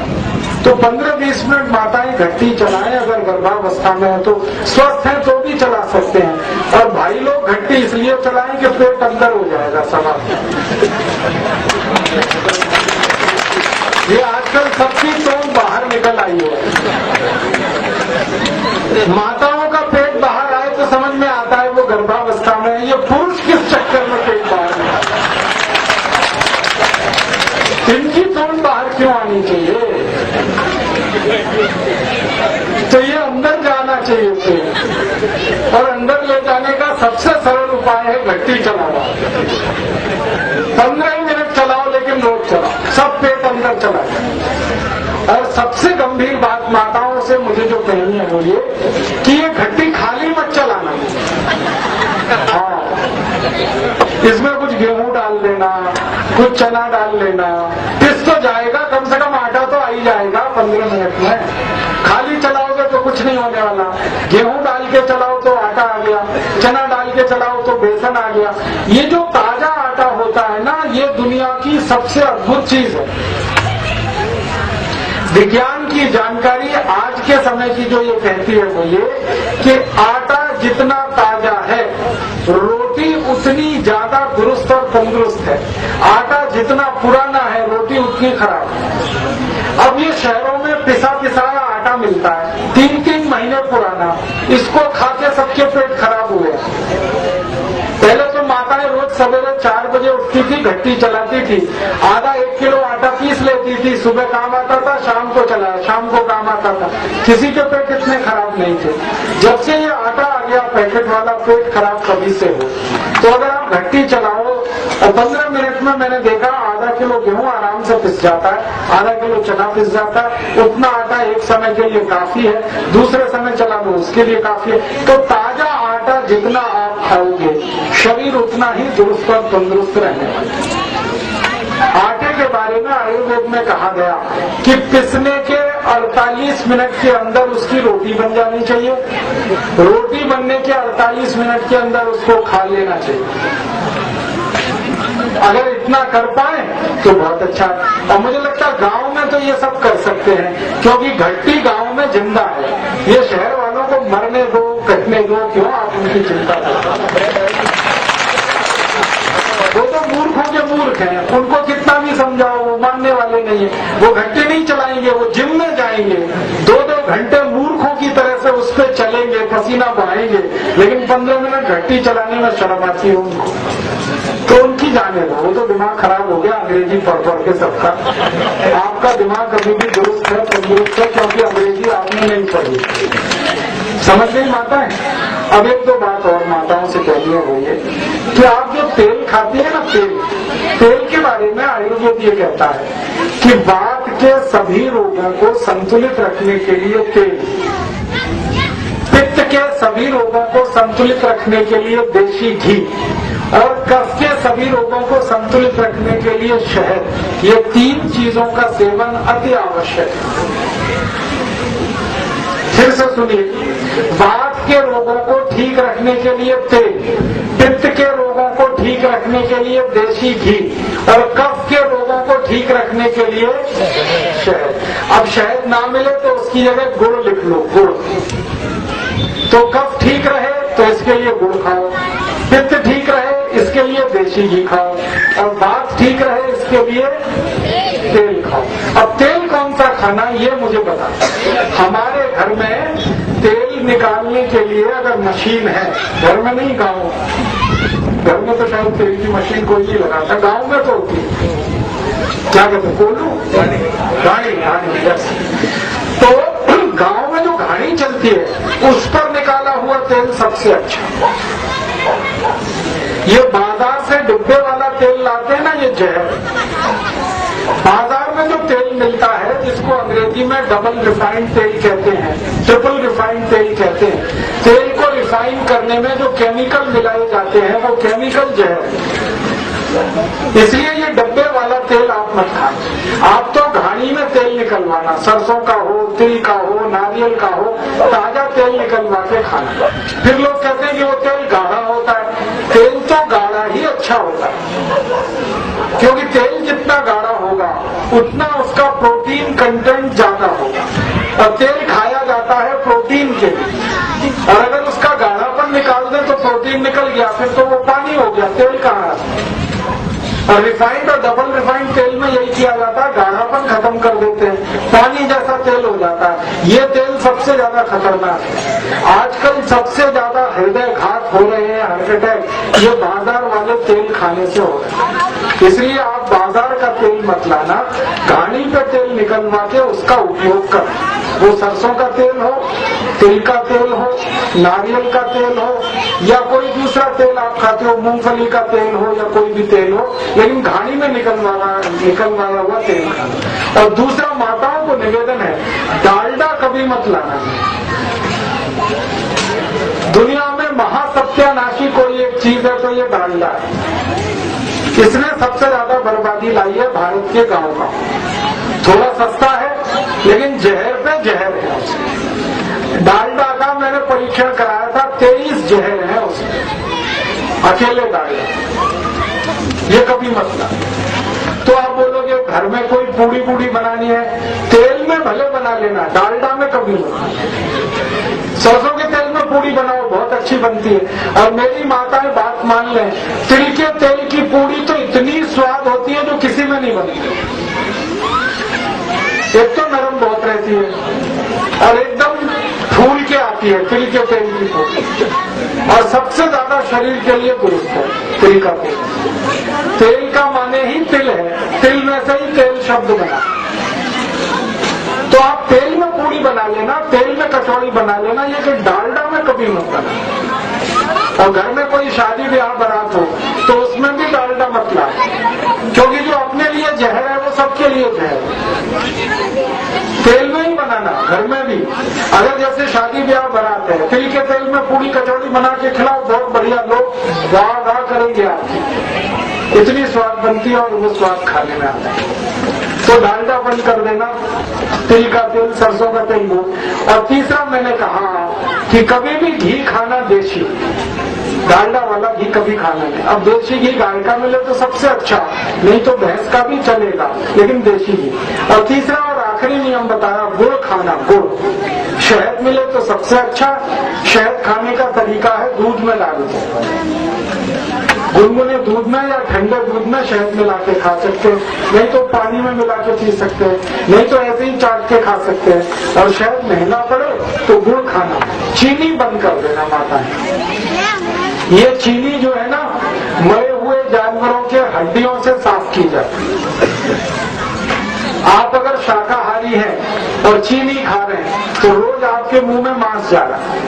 तो 15-20 मिनट माताएं घट्टी चलाएं, अगर गर्भावस्था में है तो, स्वस्थ हैं तो भी चला सकते हैं। और भाई लोग घट्टी इसलिए चलाएं कि पेट अंदर हो जाएगा सवा। ये आजकल सबकी टोन बाहर निकल आई है। माताओं का पेट बाहर आए तो समझ में आता है वो गर्भावस्था में है। ये पुरुष किस चक्कर में पेट बाहर है? इनकी टोन बाहर क्यों आनी चाहिए? तो ये अंदर जाना चाहिए पेट, और अंदर ले जाने का सबसे सरल उपाय है घंटी चलाओ, 15 मिनट चलाओ, लेकिन रोज चलाओ, सब पेट अंदर चला जाए। और सबसे गंभीर बात माताओं से मुझे जो कहनी है वो ये कि ये घंटी खाली मत चलाना। हाँ, इसमें कुछ गेहूं डाल देना, कुछ चना डाल लेना, पिस तो जाएगा, कम से कम आटा तो आ ही जाएगा 15 मिनट में। खाली चलाओगे तो कुछ नहीं होने वाला। गेहूं डाल के चलाओ तो आटा आ गया, चना डाल के चलाओ तो बेसन आ गया। ये जो ताजा आटा होता है ना, ये दुनिया की सबसे अद्भुत चीज है। विज्ञान की जानकारी आज के समय की जो ये कहती है वो ये कि आटा जितना ताजा है, रोटी उतनी ज्यादा दुरुस्त और तंदुरुस्त है। आटा जितना पुराना है, रोटी उतनी खराब है। अब ये शहरों में पिसा पिसाया आटा मिलता है, 3-3 महीने पुराना, इसको खा के सबके पेट खराब हुए। पहले तो माताएं रोज सवेरे 4 बजे उठती थी, घंटी चलाती थी, आधा 1 किलो आटा पीस लेती थी, सुबह काम आता था, शाम को चलाया, शाम को काम आता था, किसी के पेट इतने खराब नहीं थे। जब से ये आटा आ गया पैकेट वाला, पेट खराब कभी से हो। तो अगर आप घंटी चलाओ और 15 मिनट में मैंने देखा आधा किलो गेहूं आराम से पिस जाता है, आधा किलो चना पिस जाता है, उतना आटा एक समय के लिए काफी है, दूसरे समय चला लो उसके लिए काफी है। तो ताजा आटा जितना आप खाओगे, शरीर उतना ही दुरुस्त और तंदुरुस्त रहने वाला। आटे के बारे में आयुर्वेद में कहा गया कि पिसने के 48 मिनट के अंदर उसकी रोटी बन जानी चाहिए, रोटी बनने के 48 मिनट के अंदर उसको खा लेना चाहिए। अगर इतना कर पाए तो बहुत अच्छा है। और मुझे लगता है गांव में तो ये सब कर सकते हैं, क्योंकि घंटी गांव में जिंदा है। ये शहर वालों को मरने दो, कटने दो, क्यों आप उनकी चिंता करते? वो तो मूर्खों के मूर्ख हैं, उनको कितना भी समझाओ वो मानने वाले नहीं है। वो घंटे नहीं चलाएंगे, वो जिम में जाएंगे, 2-2 घंटे मूर्खों की तरह से उस पर चलेंगे, पसीना बहाएंगे, लेकिन 15 मिनट घंटी चलाने में शर्म आती है उनको। तो उनकी जाने दो, वो तो दिमाग खराब हो गया अंग्रेजी पढ़ के सबका। आपका दिमाग अभी भी दुरुस्त है, तंदुरुस्त है, क्योंकि अंग्रेजी आपने नहीं पढ़ी। समझ नहीं माता है। अब 1-2 बात और माताओं से कहनी है वो ये कि आप जो तेल खाती है ना, तेल के बारे में आयुर्वेद ये कहता है कि वात के सभी रोगों को संतुलित रखने के लिए तेल, पित्त के सभी रोगों को संतुलित रखने के लिए देशी घी, और कफ के सभी रोगों को संतुलित रखने के लिए शहद, ये 3 चीजों का सेवन अति आवश्यक है। फिर से सुनिए, वात के रोगों को ठीक रखने के लिए तेल, पित्त के रोगों को ठीक रखने के लिए देशी घी, और कफ के रोगों को ठीक रखने के लिए शहद। अब शहद ना मिले तो उसकी जगह गुड़ लिख लो, गुड़। तो कफ ठीक रहे तो इसके लिए गुड़ खाओ, पित्त ठीक रहे इसके लिए देशी घी खाओ, और वात ठीक रहे इसके लिए तेल खाओ। अब तेल कौन सा खाना ये मुझे बता। हमारे घर में तेल निकालने के लिए अगर मशीन है, घर में नहीं गाँव, घर में तो शायद तेल की मशीन कोई नहीं लगाता, गाँव में तो होती है, क्या कहते कोलू, घानी। तो गाँव में जो घानी चलती है उस पर निकाला हुआ तेल सबसे अच्छा। ये बाजार से डिब्बे वाला तेल लाते हैं ना, ये जहर। बाजार में जो तेल मिलता है जिसको अंग्रेजी में डबल रिफाइंड तेल कहते हैं, ट्रिपल रिफाइंड तेल कहते हैं, तेल को रिफाइन करने में जो केमिकल मिलाए जाते हैं वो केमिकल जहर। इसलिए ये डब्बे वाला तेल आप मत खाएं। आप तो घानी में तेल निकलवाना, सरसों का हो, तिल का हो, नारियल का हो, ताजा तेल निकलवा के खाना। फिर लोग कहते हैं कि वो तेल गाढ़ा होता है। तेल तो गाढ़ा ही अच्छा होता है, क्योंकि तेल जितना गाढ़ा होगा उतना उसका प्रोटीन कंटेंट ज्यादा होगा, और तेल खाया जाता है प्रोटीन के लिए। और अगर उसका गाढ़ापन निकाल दें तो प्रोटीन निकल गया, फिर तो वो पानी हो गया, तेल कहाँ है। और रिफाइंड और डबल रिफाइंड तेल में यही किया जाता है, गाढ़ापन खत्म कर देते हैं, पानी जैसा तेल हो जाता है। ये तेल सबसे ज्यादा खतरनाक है। आजकल सबसे ज्यादा हृदय घात हो रहे हैं, हार्ट अटैक, ये बाजार वाले तेल खाने से हो रहे हैं। इसलिए आप बाजार का तेल मत लाना, घानी पे तेल निकलवा के उसका उपयोग कर। वो सरसों का तेल हो, तिल का तेल हो, नारियल का तेल हो, या कोई दूसरा तेल आप खाते हो, मूंगफली का तेल हो या कोई भी तेल हो, लेकिन घानी में निकलवाया हुआ तेल खाना। और दूसरा, माताओं को निवेदन है, डालडा कभी मत लाना। दुनिया में महासत्यानाशी कोई एक चीज है तो ये डालडा है। इसने सबसे ज्यादा बर्बादी लाई है भारत के गांव का। थोड़ा सस्ता है लेकिन जहर पे जहर है उसमें। डालडा का मैंने परीक्षण कराया था, 23 जहर है उसमें, अकेले डालडा। ये कभी मसला। तो आप बोलोगे घर में कोई पूड़ी पूड़ी बनानी है, तेल में भले बना लेना, डालडा में कभी नहीं। सरसों के तेल में पूड़ी बनाओ, बहुत अच्छी बनती है। और मेरी माताएं बात मान लें, तिल के तेल की पूड़ी तो इतनी स्वाद होती है जो किसी में नहीं बनती। एक तो नरम बहुत रहती है और एकदम फूल के आती है तिल के तेल की पूड़ी, और सबसे ज्यादा शरीर के लिए दुरुस्त है तिल का तेल। तेल का माने ही तिल है, तिल में से ही तेल शब्द बना। तो आप तेल में पूड़ी बना लेना, तेल में कचौड़ी बना लेना, ये कि डालडा में कभी मत बना। और घर में कोई शादी ब्याह बारात हो तो उसमें भी डालडा मत ला, क्योंकि जो अपने लिए जहर है वो सबके लिए जहर है। तेल में ही बनाना, घर में भी। अगर जैसे शादी ब्याह बारात है, तिल के तेल में पूड़ी कचौड़ी बना के खिलाओ, बहुत बढ़िया, लोग वाह वाह करेंगे आपकी, इतनी स्वाद बनती है और वो स्वाद खाने में आता है। तो डालडा बंद कर देना, तिल का तेल, सरसों का तेल वो। और तीसरा मैंने कहा कि कभी भी घी खाना देशी, डालडा वाला घी कभी खाना नहीं। अब देशी घी गाय का मिले तो सबसे अच्छा, नहीं तो भैंस का भी चलेगा, लेकिन देशी घी। और तीसरा और आखिरी नियम बताया, गुड़ खाना, गुड़। शहद मिले तो सबसे अच्छा। शहद खाने का तरीका है दूध में डाल दो, गुनगुने दूध में या ठंडे दूध में शहद मिला के खा सकते हैं, नहीं तो पानी में मिला के पी सकते हैं, नहीं तो ऐसे ही चाट के खा सकते हैं। और शहद महंगा पड़े तो गुड़ खाना। चीनी बंद कर देना माता है। ये चीनी जो है ना, मरे हुए जानवरों के हड्डियों से साफ की जाती है। आप अगर शाकाहारी हैं और चीनी खा रहे हैं तो रोज आपके मुंह में मांस जा रहा है,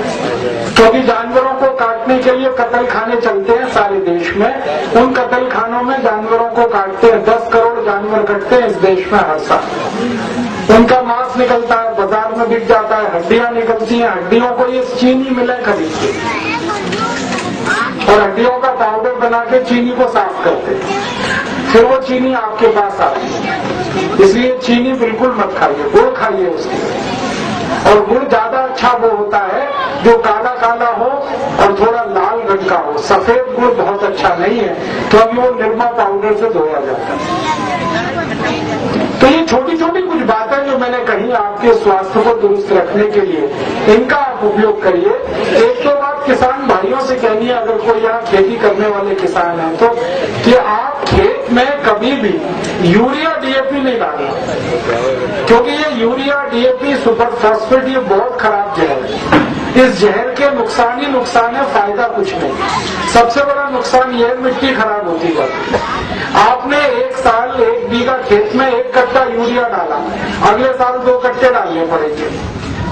क्योंकि जानवरों को काटने के लिए कत्ल खाने चलते हैं सारे देश में। उन कत्ल खानों में जानवरों को काटते हैं, 10 करोड़ जानवर कटते हैं इस देश में हर साल। उनका मांस निकलता है, बाजार में बिक जाता है, हड्डियां निकलती हैं, हड्डियों को ये चीनी मिले खरीद के, और हड्डियों का पाउडर बना के चीनी को साफ करते हैं, फिर वो चीनी आपके पास आती है। इसलिए चीनी बिल्कुल मत खाइए, गुड़ खाइए उसकी। और गुड़ ज्यादा अच्छा वो होता है जो काला काला हो और थोड़ा लाल रंग का हो। सफेद गुड़ बहुत अच्छा नहीं है, क्योंकि वो निरमा पाउडर से धोया जाता है। तो ये छोटी छोटी कुछ बातें जो मैंने कही आपके स्वास्थ्य को दुरुस्त रखने के लिए, इनका आप उपयोग करिए। एक तो बात किसान भाइयों से कहनी है, अगर कोई यहाँ खेती करने वाले किसान हैं तो, कि आप खेत में कभी भी यूरिया डीएपी नहीं डालना, क्योंकि ये यूरिया डीएपी सुपर फॉस्फेट ये बहुत खराब जहर है। इस जहर के नुकसान ही नुकसान है, फायदा कुछ नहीं। सबसे बड़ा नुकसान ये है, मिट्टी खराब होती जाती है। आपने एक साल 1 बीघा खेत में 1 कट्टा यूरिया डाला, अगले साल 2 कट्टे डालने पड़ेंगे,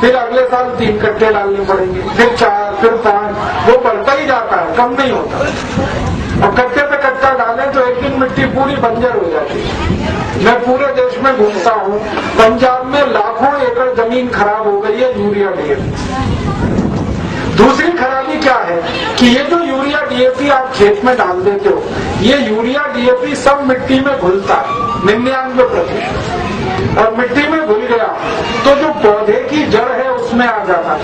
फिर अगले साल 3 कट्टे डालने पड़ेंगे, फिर 4, फिर 5, वो बढ़ता ही जाता है, कम नहीं होता। और कट्टे पे कट्टा डालें तो एक दिन मिट्टी पूरी बंजर हो जाती है। मैं पूरे देश में घूमता हूँ, पंजाब में लाखों एकड़ जमीन खराब हो गई है यूरिया डीएपी। दूसरी खराबी क्या है कि ये जो यूरिया डीएपी आप खेत में डाल देते हो, ये यूरिया डीएपी सब मिट्टी में घुलता है 99%, और मिट्टी में घुल गया तो जो पौधे की जड़ है उसमें आ जाता है,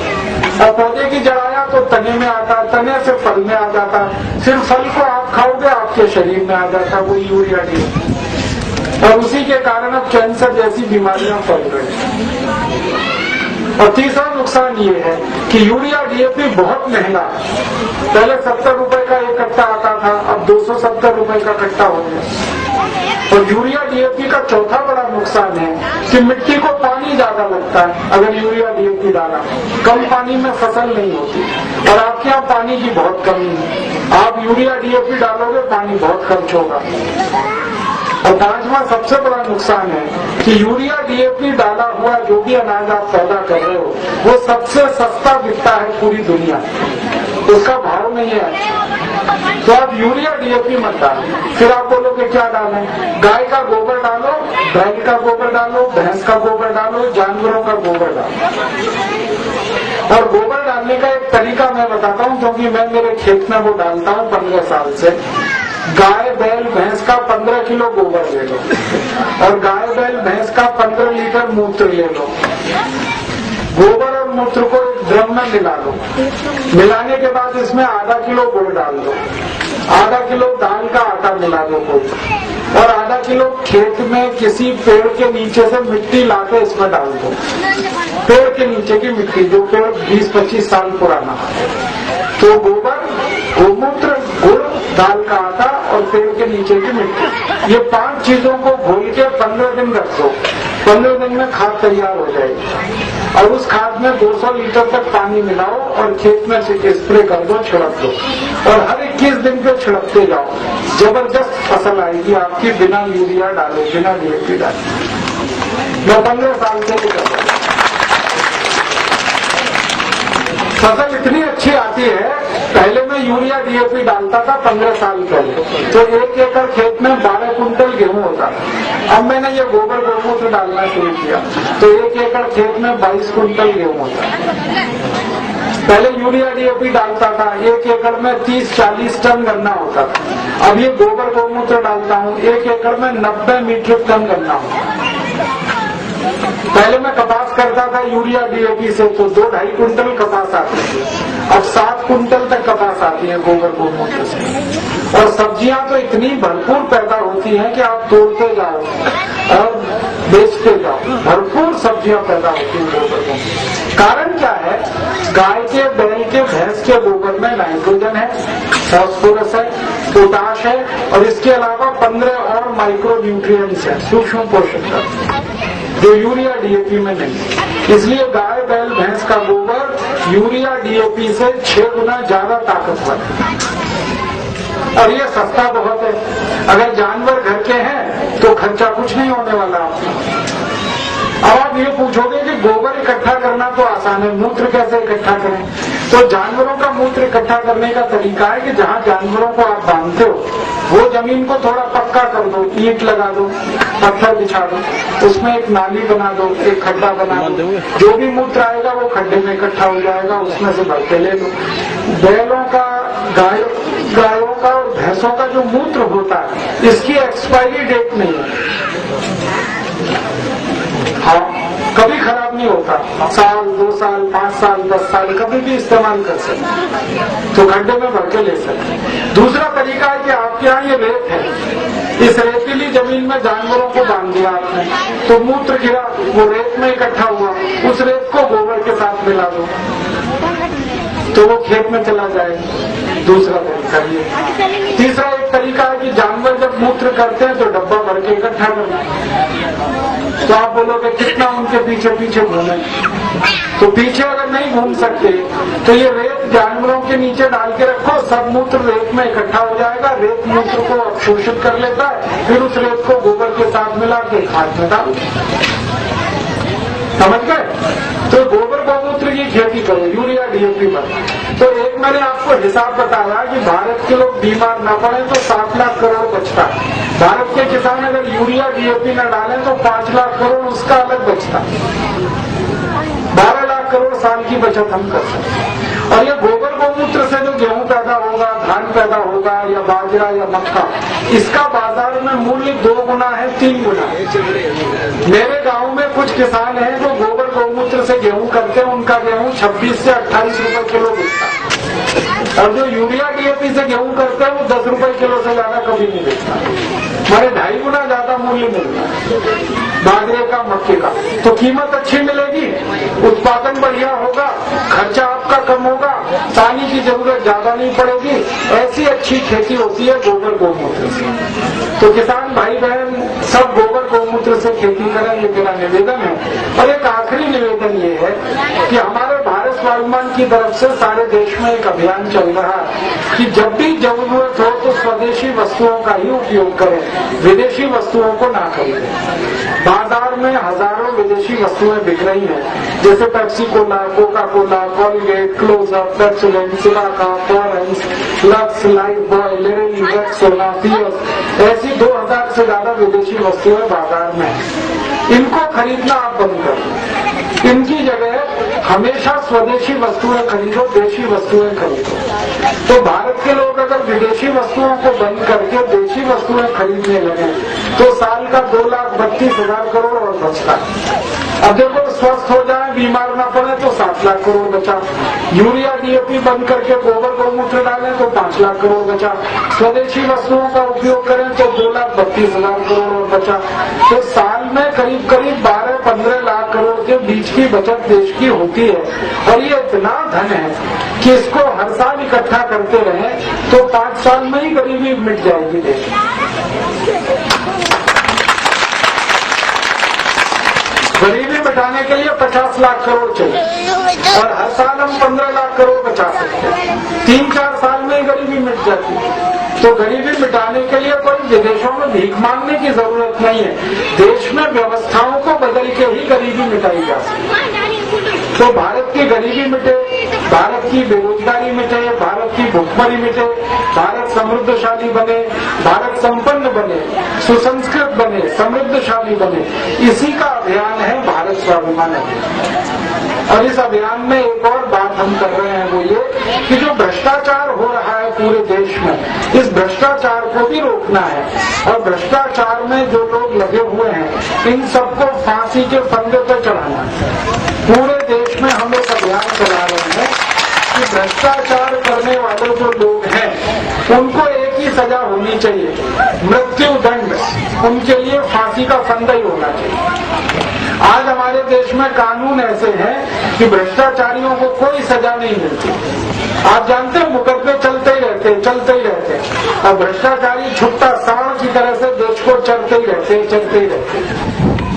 और पौधे की जड़ आया तो तने में आता, तने से फल में आ जाता, फिर फल को आप खाओगे आपके शरीर में आ जाता वो यूरिया डीएपी, और उसी के कारण अब कैंसर जैसी बीमारियां फैल रही हैं। और तीसरा नुकसान ये है कि यूरिया डीएपी बहुत महंगा है। पहले 70 रुपए का एक कट्टा आता था, अब 270 रुपए का कट्टा हो गया। और यूरिया डीएपी का चौथा बड़ा नुकसान है कि मिट्टी को पानी ज्यादा लगता है। अगर यूरिया डीएपी डाला, कम पानी में फसल नहीं होती, और आपके यहाँ पानी की बहुत कमी है। आप यूरिया डीएपी डालोगे पानी बहुत खर्च होगा। और पांचवा सबसे बड़ा नुकसान है कि यूरिया डीएपी डाला हुआ जो भी अनाज आप पैदा कर रहे हो वो सबसे सस्ता बिकता है पूरी दुनिया, उसका भाव नहीं है। तो आप यूरिया डीएपी मत डालो। फिर आप बोलोगे क्या डालें? गाय का गोबर डालो, बैल का गोबर डालो, भैंस का गोबर डालो, जानवरों का गोबर डालो। और गोबर डालने का एक तरीका मैं बताता हूँ, क्योंकि मैं मेरे खेत में वो डालता हूँ 15 साल से। गाय बैल भैंस का 15 किलो गोबर ले लो और गाय बैल भैंस का 15 लीटर मूत्र ले लो। गोबर और मूत्र को एक ड्रम में मिला लो। मिलाने के बाद इसमें आधा किलो गुड़ डाल दो, आधा किलो दाल का आटा मिला दो कोई, और आधा किलो खेत में किसी पेड़ के नीचे से मिट्टी लाके इसमें डाल दो। पेड़ के नीचे की मिट्टी, जो पेड़ 20-25 साल पुराना। तो गोबर, गोमूत्र, गुड़, दाल का आटा और पेड़ के नीचे की मिट्टी, ये 5 चीजों को घोल के 15 दिन रख दो। 15 दिन में खाद तैयार हो जाएगी और उस खाद में 200 लीटर तक पानी मिलाओ और खेत में स्प्रे कर दो, छिड़क दो। और हर 21 दिन पे छिड़कते जाओ। जबरदस्त फसल आएगी आपकी, बिना यूरिया डाले, बिना डीएपी डाले। मैं 15 साल से ही कर रहा हूं। फसल इतनी अच्छी आती है। पहले मैं यूरिया डीएपी डालता था 15 साल पहले, तो 1 एकड़ खेत में 12 कुंटल गेहूं होता था। अब मैंने ये गोबर गोमूत्र डालना शुरू किया तो 1 एकड़ खेत में 22 कुंटल गेहूं होता है। पहले यूरिया डीएपी डालता था 1 एकड़ में 30-40 टन गन्ना होता था। अब ये गोबर गोमूत्र डालता हूँ 1 एकड़ में 90 मीट्रिक टन गन्ना होता है। पहले मैं कपास करता था यूरिया डीएपी से तो 2-2.5 कुंटल कपास आती थी। अब 7 कुंटल तक कपास आती है गोबर गोमूत्र से। और सब्जियां तो इतनी भरपूर पैदा होती हैं कि आप तोड़ते जाओ और बेचते जाओ। भरपूर सब्जियां पैदा होती हैं गोबर गोमूत्र। कारण क्या है? गाय के, बैल के, भैंस के गोबर में नाइट्रोजन है, फास्फोरस है, पोटाश है और इसके अलावा 15 और माइक्रो न्यूट्रिएंट्स है, सूक्ष्म पोषक तत्व, जो यूरिया डीएपी में नहीं। इसलिए गाय बैल भैंस का गोबर यूरिया डीएपी से 6 गुना ज्यादा ताकतवर है और ये सस्ता बहुत है। अगर जानवर घर के हैं तो खर्चा कुछ नहीं होने वाला आपका। अब आप ये पूछोगे कि गोबर इकट्ठा करना तो आसान है, मूत्र कैसे इकट्ठा करें? तो जानवरों का मूत्र इकट्ठा करने का तरीका है कि जहाँ जानवरों को आप बांधते हो वो जमीन को थोड़ा पक्का कर दो, ईंट लगा दो, पत्थर बिछा दो, उसमें एक नाली बना दो, एक खड्डा बना दो। जो भी मूत्र आएगा वो खड्डे में इकट्ठा हो जाएगा, उसमें से भर के ले लो। बैलों का, गायों का और भैंसों का जो मूत्र होता है इसकी एक्सपायरी डेट नहीं है। हाँ, कभी खराब नहीं होता। 1 साल, 2 साल, 5 साल, 10 साल कभी भी इस्तेमाल कर सकते, तो खड्डे में भर के ले सकते। दूसरा तरीका है कि आपके यहाँ ये रेत है, इस रेतीली जमीन में जानवरों को बांध दिया आपने, तो मूत्र गिरा, वो रेत में इकट्ठा हुआ, उस रेत को गोबर के साथ मिला दो तो वो खेत में चला जाएगा। दूसरा तरीका ये। तीसरा एक तरीका है कि जानवर जब मूत्र करते हैं तो डब्बा भर के इकट्ठा करना। तो आप बोलोगे कितना उनके पीछे पीछे घूमे? तो पीछे अगर नहीं घूम सकते तो ये रेत जानवरों के नीचे डाल के रखो, सब मूत्र रेत में इकट्ठा हो जाएगा, रेत मूत्र को अवशोषित कर लेता है, फिर उस रेत को गोबर के साथ मिला के खाद में डाल। समझ गए? तो गोबर गोमूत्र की खेती करो यूरिया डीएपी पर। तो एक मैंने आपको हिसाब बताया कि भारत के लोग बीमार न पड़े तो 7 लाख करोड़ बचता है। भारत के किसान अगर यूरिया डीएपी न डालें तो 5 लाख करोड़ उसका अलग बचता, 12 लाख करोड़ साल की बचत हम कर सकते। और ये गोबर गोमूत्र से जो गेहूं पैदा होगा, धान पैदा होगा या बाजरा या मक्का, इसका बाजार में मूल्य 2 गुना है, 3 गुना। मेरे गांव में कुछ किसान हैं जो गोबर गोमूत्र से गेहूं करते हैं, उनका गेहूं 26 से 28 रुपए किलो बिकता है। और जो यूरिया डीएपी से गेहूं करते हैं वो 10 रुपए किलो से ज्यादा कभी नहीं बिकता, हमारे 2.5 गुना ज्यादा मूल्य मिलता है बाजरे का, मक्के का। तो कीमत अच्छी मिलेगी, उत्पादन बढ़िया होगा, खर्चा आपका कम होगा, पानी की जरूरत ज्यादा नहीं पड़ेगी। ऐसी अच्छी खेती होती है गोबर गोमूत्र से। तो किसान भाई बहन सब गोबर गोमूत्र से खेती करें, ये मेरा निवेदन है। और एक आखिरी निवेदन ये है कि हमारे भारत स्वाभिमान की तरफ से सारे देश में एक अभियान चल रहा है कि जब भी जरूरत हो तो स्वदेशी वस्तुओं का ही उपयोग करें, विदेशी वस्तुओं को ना खरीदें। बाजार में हजारों विदेशी वस्तुएं बिक रही हैं, जैसे Pepsi Cola, Coca Cola, Colgate, Closeup, Pepsodent, सिलाका, Forhans, Lux, Lifebuoy, Liril, Rexona, Pears, ऐसी 2000 से ज्यादा विदेशी वस्तुएं बाजार में हैं। इनको खरीदना आप बंद करो। इनकी जगह हमेशा स्वदेशी वस्तुएं खरीदो, देशी वस्तुएं खरीदो। तो भारत के लोग अगर विदेशी वस्तुओं को बंद करके देशी वस्तुएं खरीदने लगे तो साल का 2,32,000 करोड़ और बचता है। अब देखो, स्वस्थ हो जाए, बीमार ना पड़े तो 7 लाख करोड़ बचा। यूरिया डीएपी बंद करके गोबर गौमूत्र डालें तो 5 लाख करोड़ बचा। स्वदेशी वस्तुओं का उपयोग करें तो 2,32,000 करोड़ और बचा। तो साल में करीब करीब 12-15 लाख करोड़ के बीच की बचत देश की होती है। और ये इतना धन है कि इसको हर साल इकट्ठा करते रहे तो 5 साल में ही गरीबी मिट जाएगी देश। गरीबी मिटाने के लिए 50 लाख करोड़ चाहिए और हर साल हम 15 लाख करोड़ बचा सकते हैं। 3-4 साल में ही गरीबी मिट जाती है। तो गरीबी मिटाने के लिए कोई विदेशों में भीख मांगने की जरूरत नहीं है, देश में व्यवस्थाओं को बदल के ही गरीबी मिटाई जा सकती है। तो भारत की गरीबी मिटे, भारत की बेरोजगारी मिटे, भारत की भुखमरी मिटे, भारत समृद्धशाली बने, भारत संपन्न बने, सुसंस्कृत बने, समृद्धशाली बने, इसी का अभियान है भारत स्वाभिमान अभियान। और इस अभियान में एक और बात हम कर रहे हैं, वो ये कि जो भ्रष्टाचार हो रहा है पूरे देश में, इस भ्रष्टाचार को भी रोकना है। और भ्रष्टाचार में जो लोग लगे हुए हैं इन सबको फांसी के फंदे पर चढ़ाना है। पूरे देश में हम एक अभियान चला रहे हैं कि भ्रष्टाचार करने वाले जो लोग हैं उनको एक ही सजा होनी चाहिए, मृत्यु दंड। उनके लिए फांसी का फंदा ही होना चाहिए। आज हमारे देश में कानून ऐसे हैं कि भ्रष्टाचारियों को कोई सजा नहीं मिलती। आप जानते हैं, मुकदमे चलते ही रहते और भ्रष्टाचारी छुट्टा सांड की तरह से देश को चलते ही रहते।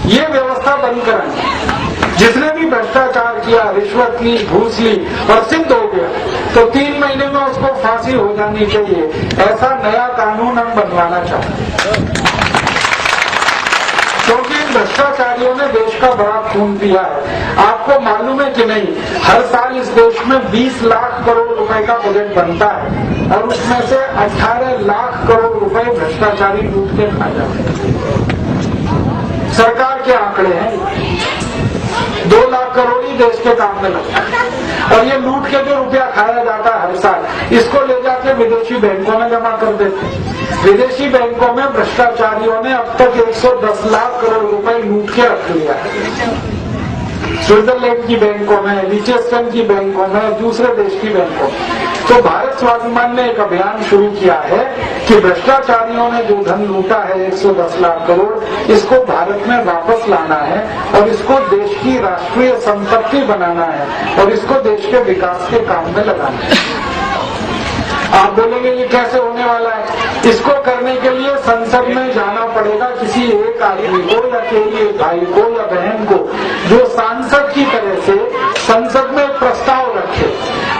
ये व्यवस्था बंद करानी। जिसने भी भ्रष्टाचार किया, रिश्वत ली, घूस ली और सिद्ध हो गया तो 3 महीने में उसको फांसी हो जानी चाहिए। ऐसा नया कानून हम बनवाना चाहते हैं, क्योंकि इन भ्रष्टाचारियों ने देश का बड़ा खून पिया है। आपको मालूम है कि नहीं, हर साल इस देश में 20 लाख करोड़ रुपए का बजट बनता है और उसमें से 18 लाख करोड़ रुपए भ्रष्टाचारी लूट के खा जाते हैं। सरकार के आंकड़े हैं, 2 लाख करोड़ ही देश के काम में लगता है। और ये लूट के जो रुपया खाया जाता है हर साल, इसको ले जाके विदेशी बैंकों में जमा कर देते हैं। विदेशी बैंकों में भ्रष्टाचारियों ने अब तक 110 लाख करोड़ रुपए लूट के रख लिया है। स्विट्जरलैंड की बैंकों में, लिechtenstein की बैंकों में, दूसरे देश की बैंकों में। तो भारत स्वाभिमान ने एक अभियान शुरू किया है कि भ्रष्टाचारियों ने जो धन लूटा है 110 लाख करोड़, इसको भारत में वापस लाना है और इसको देश की राष्ट्रीय संपत्ति बनाना है और इसको देश के विकास के काम में लगाना है। आप बोलेंगे ये कैसे होने वाला है? इसको करने के लिए संसद में जाना पड़ेगा किसी एक आदमी को या किसी भाई को या बहन को, जो सांसद की तरह से संसद में प्रस्ताव रखे।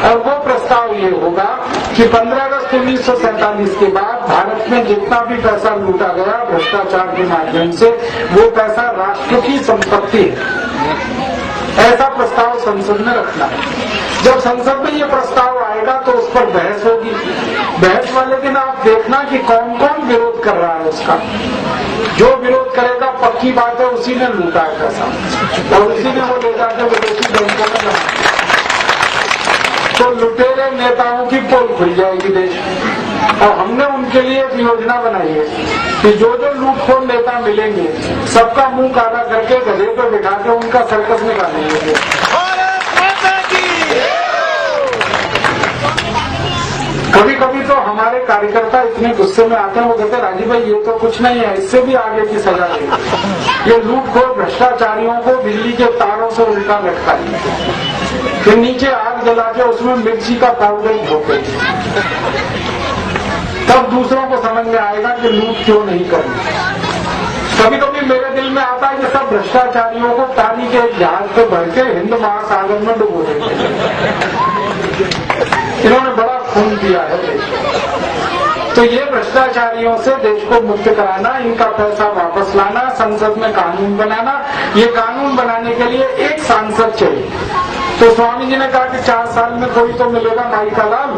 और वो प्रस्ताव ये होगा कि 15 अगस्त 1947 के बाद भारत में जितना भी पैसा लूटा गया भ्रष्टाचार के माध्यम से, वो पैसा राष्ट्र की संपत्ति है। ऐसा प्रस्ताव संसद में रखना है। जब संसद में ये प्रस्ताव आएगा तो उस पर बहस होगी। बहस वाले दिन आप देखना कि कौन कौन विरोध कर रहा है उसका। जो विरोध करेगा, पक्की बात है, उसी ने लूटा है पैसा और उसी ने वो ले जाकर विदेशी बैंकों में जमा। तो लुटेरे नेताओं की पोल खुल जाएगी देश में। और हमने उनके लिए एक योजना बनाई है कि जो जो लूटखोर नेता मिलेंगे सबका मुंह काला करके गधे पर बिठा के उनका सर्कस निकालेंगे। कभी कभी तो हमारे कार्यकर्ता इतने गुस्से में आते हैं, वो कहते हैं राजीव भाई ये तो कुछ नहीं है, इससे भी आगे की सजा देंगे। ये लूटखोर भ्रष्टाचारियों को बिजली के तारों से उल्टा लटकाएंगे, फिर नीचे आग जला के उसमें मिर्ची का पाउडर घोपेंगे, तब दूसरों को समझ में आएगा कि लूट क्यों नहीं करनी। कभी कभी मेरे दिल उसमें आता है कि सब भ्रष्टाचारियों को पानी के एक जहाज पे भर के हिंद महासागर में डुबो देंगे। इन्होंने बड़ा खून दिया है देश को। तो ये भ्रष्टाचारियों से देश को मुक्त कराना, इनका पैसा वापस लाना, संसद में कानून बनाना, ये कानून बनाने के लिए एक सांसद चाहिए। तो स्वामी जी ने कहा कि 4 साल में कोई तो मिलेगा माई का लाल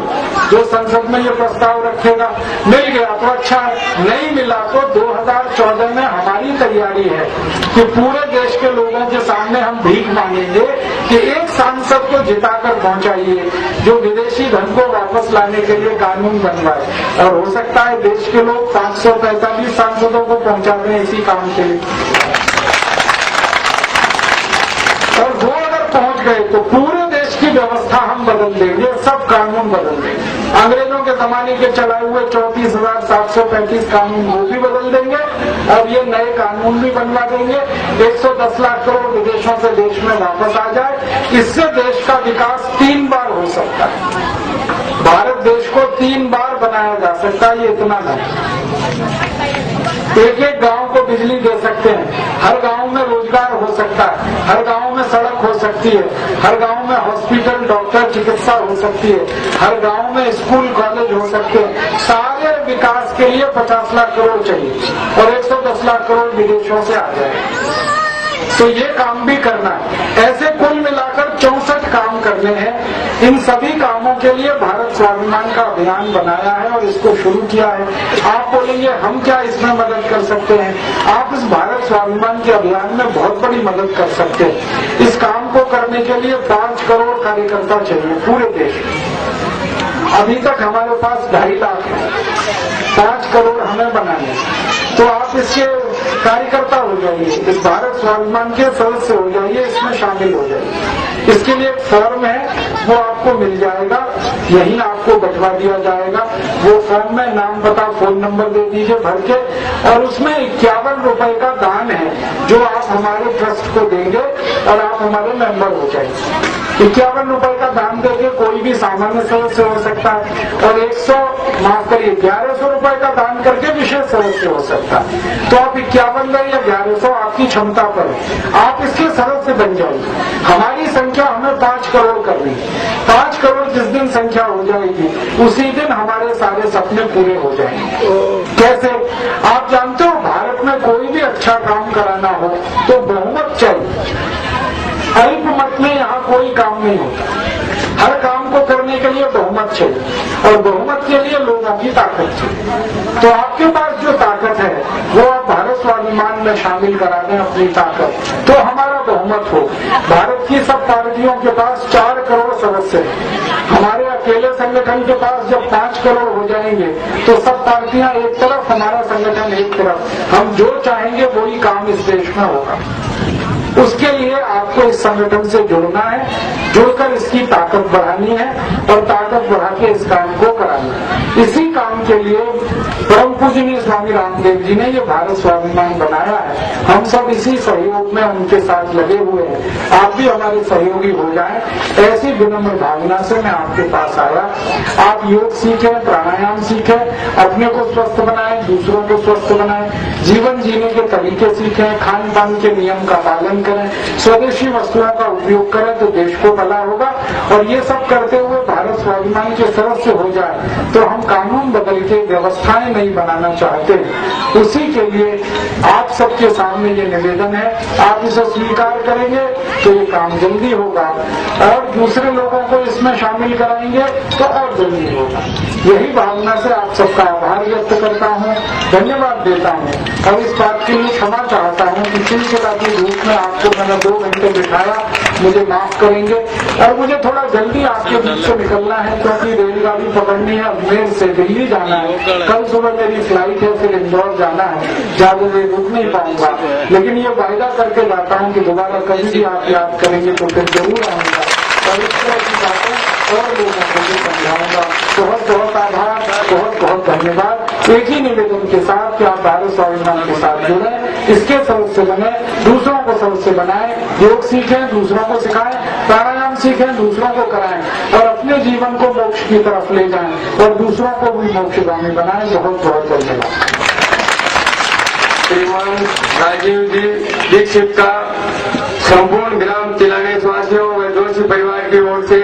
जो संसद में ये प्रस्ताव रखेगा। मिल गया तो अच्छा है, नहीं मिला तो 2014 में हमारी तैयारी है कि पूरे देश के लोगों के सामने हम भीख मांगेंगे कि एक सांसद को जिताकर पहुंचाइए जो विदेशी धन को वापस लाने के लिए कानून बनवाए। और हो सकता है देश के लोग 545 सांसदों को पहुंचा दें इसी काम के लिए। और वो अगर पहुंच गए तो पूरे देश की व्यवस्था हम बदल देंगे, सब कानून बदल देंगे। अंग्रेजों के जमाने के चलाए हुए 34,735 कानून वो भी बदल देंगे और ये नए कानून भी बनवा देंगे। 110 लाख करोड़ विदेशों से देश में वापस आ जाए। इससे देश का विकास 3 बार हो सकता है। भारत देश को 3 बार बनाया जा सकता है, ये इतना नहीं। एक गांव को बिजली दे सकते हैं, हर गांव में रोजगार हो सकता है, हर गांव में सड़क हो सकती है, हर गांव में हॉस्पिटल, डॉक्टर, चिकित्सा हो सकती है, हर गांव में स्कूल, कॉलेज हो सकते हैं। सारे विकास के लिए 50 लाख करोड़ चाहिए और 110 लाख करोड़ विदेशों से आ जाए। तो ये काम भी करना है। ऐसे कुल मिलाकर 64 काम करने हैं। इन सभी कामों के लिए भारत स्वाभिमान का अभियान बनाया है और इसको शुरू किया है। आप बोलेंगे हम क्या इसमें मदद कर सकते हैं? आप इस भारत स्वाभिमान के अभियान में बहुत बड़ी मदद कर सकते हैं। इस काम को करने के लिए 5 करोड़ कार्यकर्ता चाहिए पूरे देश में। अभी तक हमारे पास 2.5 लाख है, 5 करोड़ हमें बनाने। तो आप इसके कार्यकर्ता हो जाइए, इस भारत स्वाभिमान के सदस्य हो जाइए, इसमें शामिल हो जाइए। इसके लिए एक फॉर्म है, वो आपको मिल जाएगा, यहीं आपको बंटवा दिया जाएगा। वो फॉर्म में नाम, पता, फोन नंबर दे दीजिए भर के, और उसमें 51 रुपए का दान है जो आप हमारे ट्रस्ट को देंगे और आप हमारे मेंबर हो जाएंगे। 51 रुपए का दान देके कोई भी सामान्य सदस्य हो सकता है और 1100 रुपए का दान करके विशेष सदस्य हो सकता है। तो आप 51 या 1100 आपकी क्षमता पर है, आप इसके सदस्य बन जाइए। हमारी संख्या हमें 5 करोड़ करनी है। 5 करोड़ जिस दिन संख्या हो जाएगी उसी दिन हमारे सारे सपने पूरे हो जाएंगे। कैसे? आप जानते हो भारत में कोई भी अच्छा काम कराना हो तो बहुमत चाहिए। अल्पमत में यहाँ कोई काम नहीं होता। हर काम को करने के लिए बहुमत चाहिए और बहुमत के लिए लोगों की ताकत चाहिए। तो आपके पास जो ताकत है वो आप भारत स्वाभिमान में शामिल करा दें अपनी ताकत, तो हमारा बहुमत हो। भारत की सब पार्टियों के पास 4 करोड़ सदस्य हैं। हमारे अकेले संगठन के पास जब 5 करोड़ हो जाएंगे तो सब पार्टियां एक तरफ, हमारा संगठन एक तरफ। हम जो चाहेंगे वही काम इस देश में होगा। उसके लिए आपको इस संगठन से जुड़ना है, जुड़कर इसकी ताकत बढ़ानी है और ताकत बढ़ा के इस काम को कराना है। इसी काम के लिए परम पूजनीय स्वामी रामदेव जी ने ये भारत स्वाभिमान बनाया है। हम सब इसी सहयोग में उनके साथ लगे हुए हैं। आप भी हमारे सहयोगी हो जाएं, ऐसी विनम्र भावना से मैं आपके पास आया। आप योग सीखें, प्राणायाम सीखें, अपने को स्वस्थ बनाएं, दूसरों को स्वस्थ बनाएं, जीवन जीने के तरीके सीखें, खान पान के नियम का पालन करें, स्वदेशी वस्तुओं का उपयोग करें तो देश को भला होगा। और ये सब करते हुए भारत स्वाभिमान के सदस्य हो जाए तो हम कानून बदल के व्यवस्थाएं नहीं बनाना चाहते। उसी के लिए आप सबके सामने ये निवेदन है, आप इसे स्वीकार करेंगे तो ये काम जल्दी होगा और दूसरे लोगों को इसमें शामिल कराएंगे तो और जल्दी होगा। यही भावना से आप सबका आभार व्यक्त करता हूँ, धन्यवाद देता हूँ और इस बात के लिए क्षमा चाहता हूँ कि चिलचिलाती धूप में आपको मैंने 2 घंटे बिठाया, मुझे माफ करेंगे। और मुझे थोड़ा जल्दी आपके बीच से निकलना है क्योंकि रेलगाड़ी पकड़नी है, अजमेर से दिल्ली जाना है। कल सुबह मेरी फ्लाइट है, फिर इंदौर जाना है, ज्यादा देर रुक नहीं पाऊंगा। लेकिन ये वायदा करके जाता हूँ कि दोबारा कभी भी आप याद करेंगे तो फिर जरूर आऊंगा और इस तरह की बातें और लोगों को भी समझाऊंगा। बहुत बहुत आभार, बहुत बहुत धन्यवाद। एक ही निवेदन के साथ कि आप भारत स्वाभिमान के साथ जुड़े, इसके सदस्य बने, दूसरों को सदस्य बनाएं, योग सीखें, दूसरों को सिखाएं, प्राणायाम सीखें, दूसरों को कराएं और अपने जीवन को मोक्ष की तरफ ले जाएं और दूसरों को भी मोक्षगामी बनाएं। बहुत बहुत धन्यवाद। श्रीमान राजीव जी दीक्षित का संपूर्ण ग्राम तिलानेश वासियों व जोशी परिवार की ओर से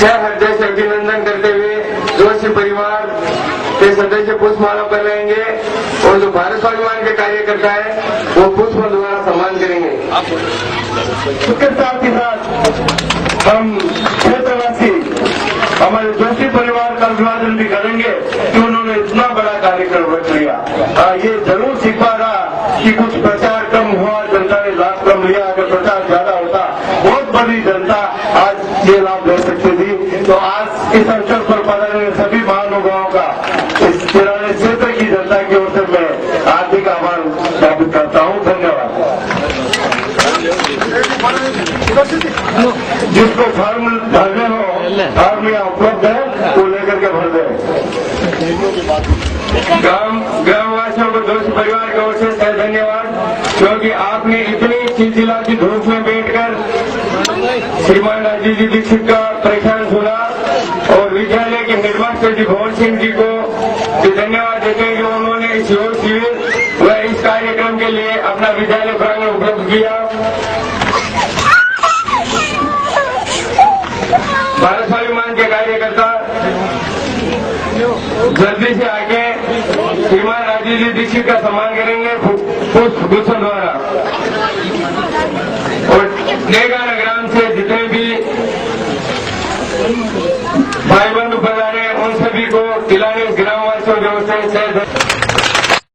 हृदय से अभिनंदन करते हुए जोशी परिवार के सदस्य पुष्पमाला पर रहेंगे और जो भारत स्वाभिमान के कार्यकर्ता है वो पुष्प द्वारा सम्मान करेंगे। इसके साथ ही साथ हम क्षेत्रवासी हमारे जोशी परिवार का अभिवादन भी करेंगे कि उन्होंने इतना बड़ा कार्यक्रम रख लिया। ये जरूर सिखा रहा कि कुछ प्रचार कम हुआ, जनता ने लाभ कम लिया। अगर प्रचार ज्यादा होता बहुत बड़ी जनता आज ये लाभ ले सकती थी। तो आज इस अवसर पर पधारे सभी महानुभावों का इस तिलाने क्षेत्र की जनता की ओर से मैं हार्दिक आभार ज्ञापित करता हूँ। धन्यवाद। जिसको फॉर्म भरने हो फॉर्म यहाँ उपलब्ध है वो लेकर के भर दे। ग्रामवासियों को जोशी परिवार की ओर से धन्यवाद, क्योंकि आपने इतनी चिलचिला की धूप में बैठकर श्रीमान राजीव जी दीक्षित का परेशान सुना और विद्यालय के हेडमास्टर जी भवन सिंह जी को भी धन्यवाद देते हैं कि उन्होंने इस योग शिविर व इस कार्यक्रम के लिए अपना विद्यालय प्रांगण उपलब्ध किया। भारत स्वाभिमान के कार्यकर्ता जल्दी से आके श्रीमान राजीव जी दीक्षित का सम्मान करेंगे पुष्प गुच्छों द्वारा। और नेगाना ग्राम से जितने भी भाई बंधु पधारे उन सभी को तिलाने ग्रामवासियों की ओर से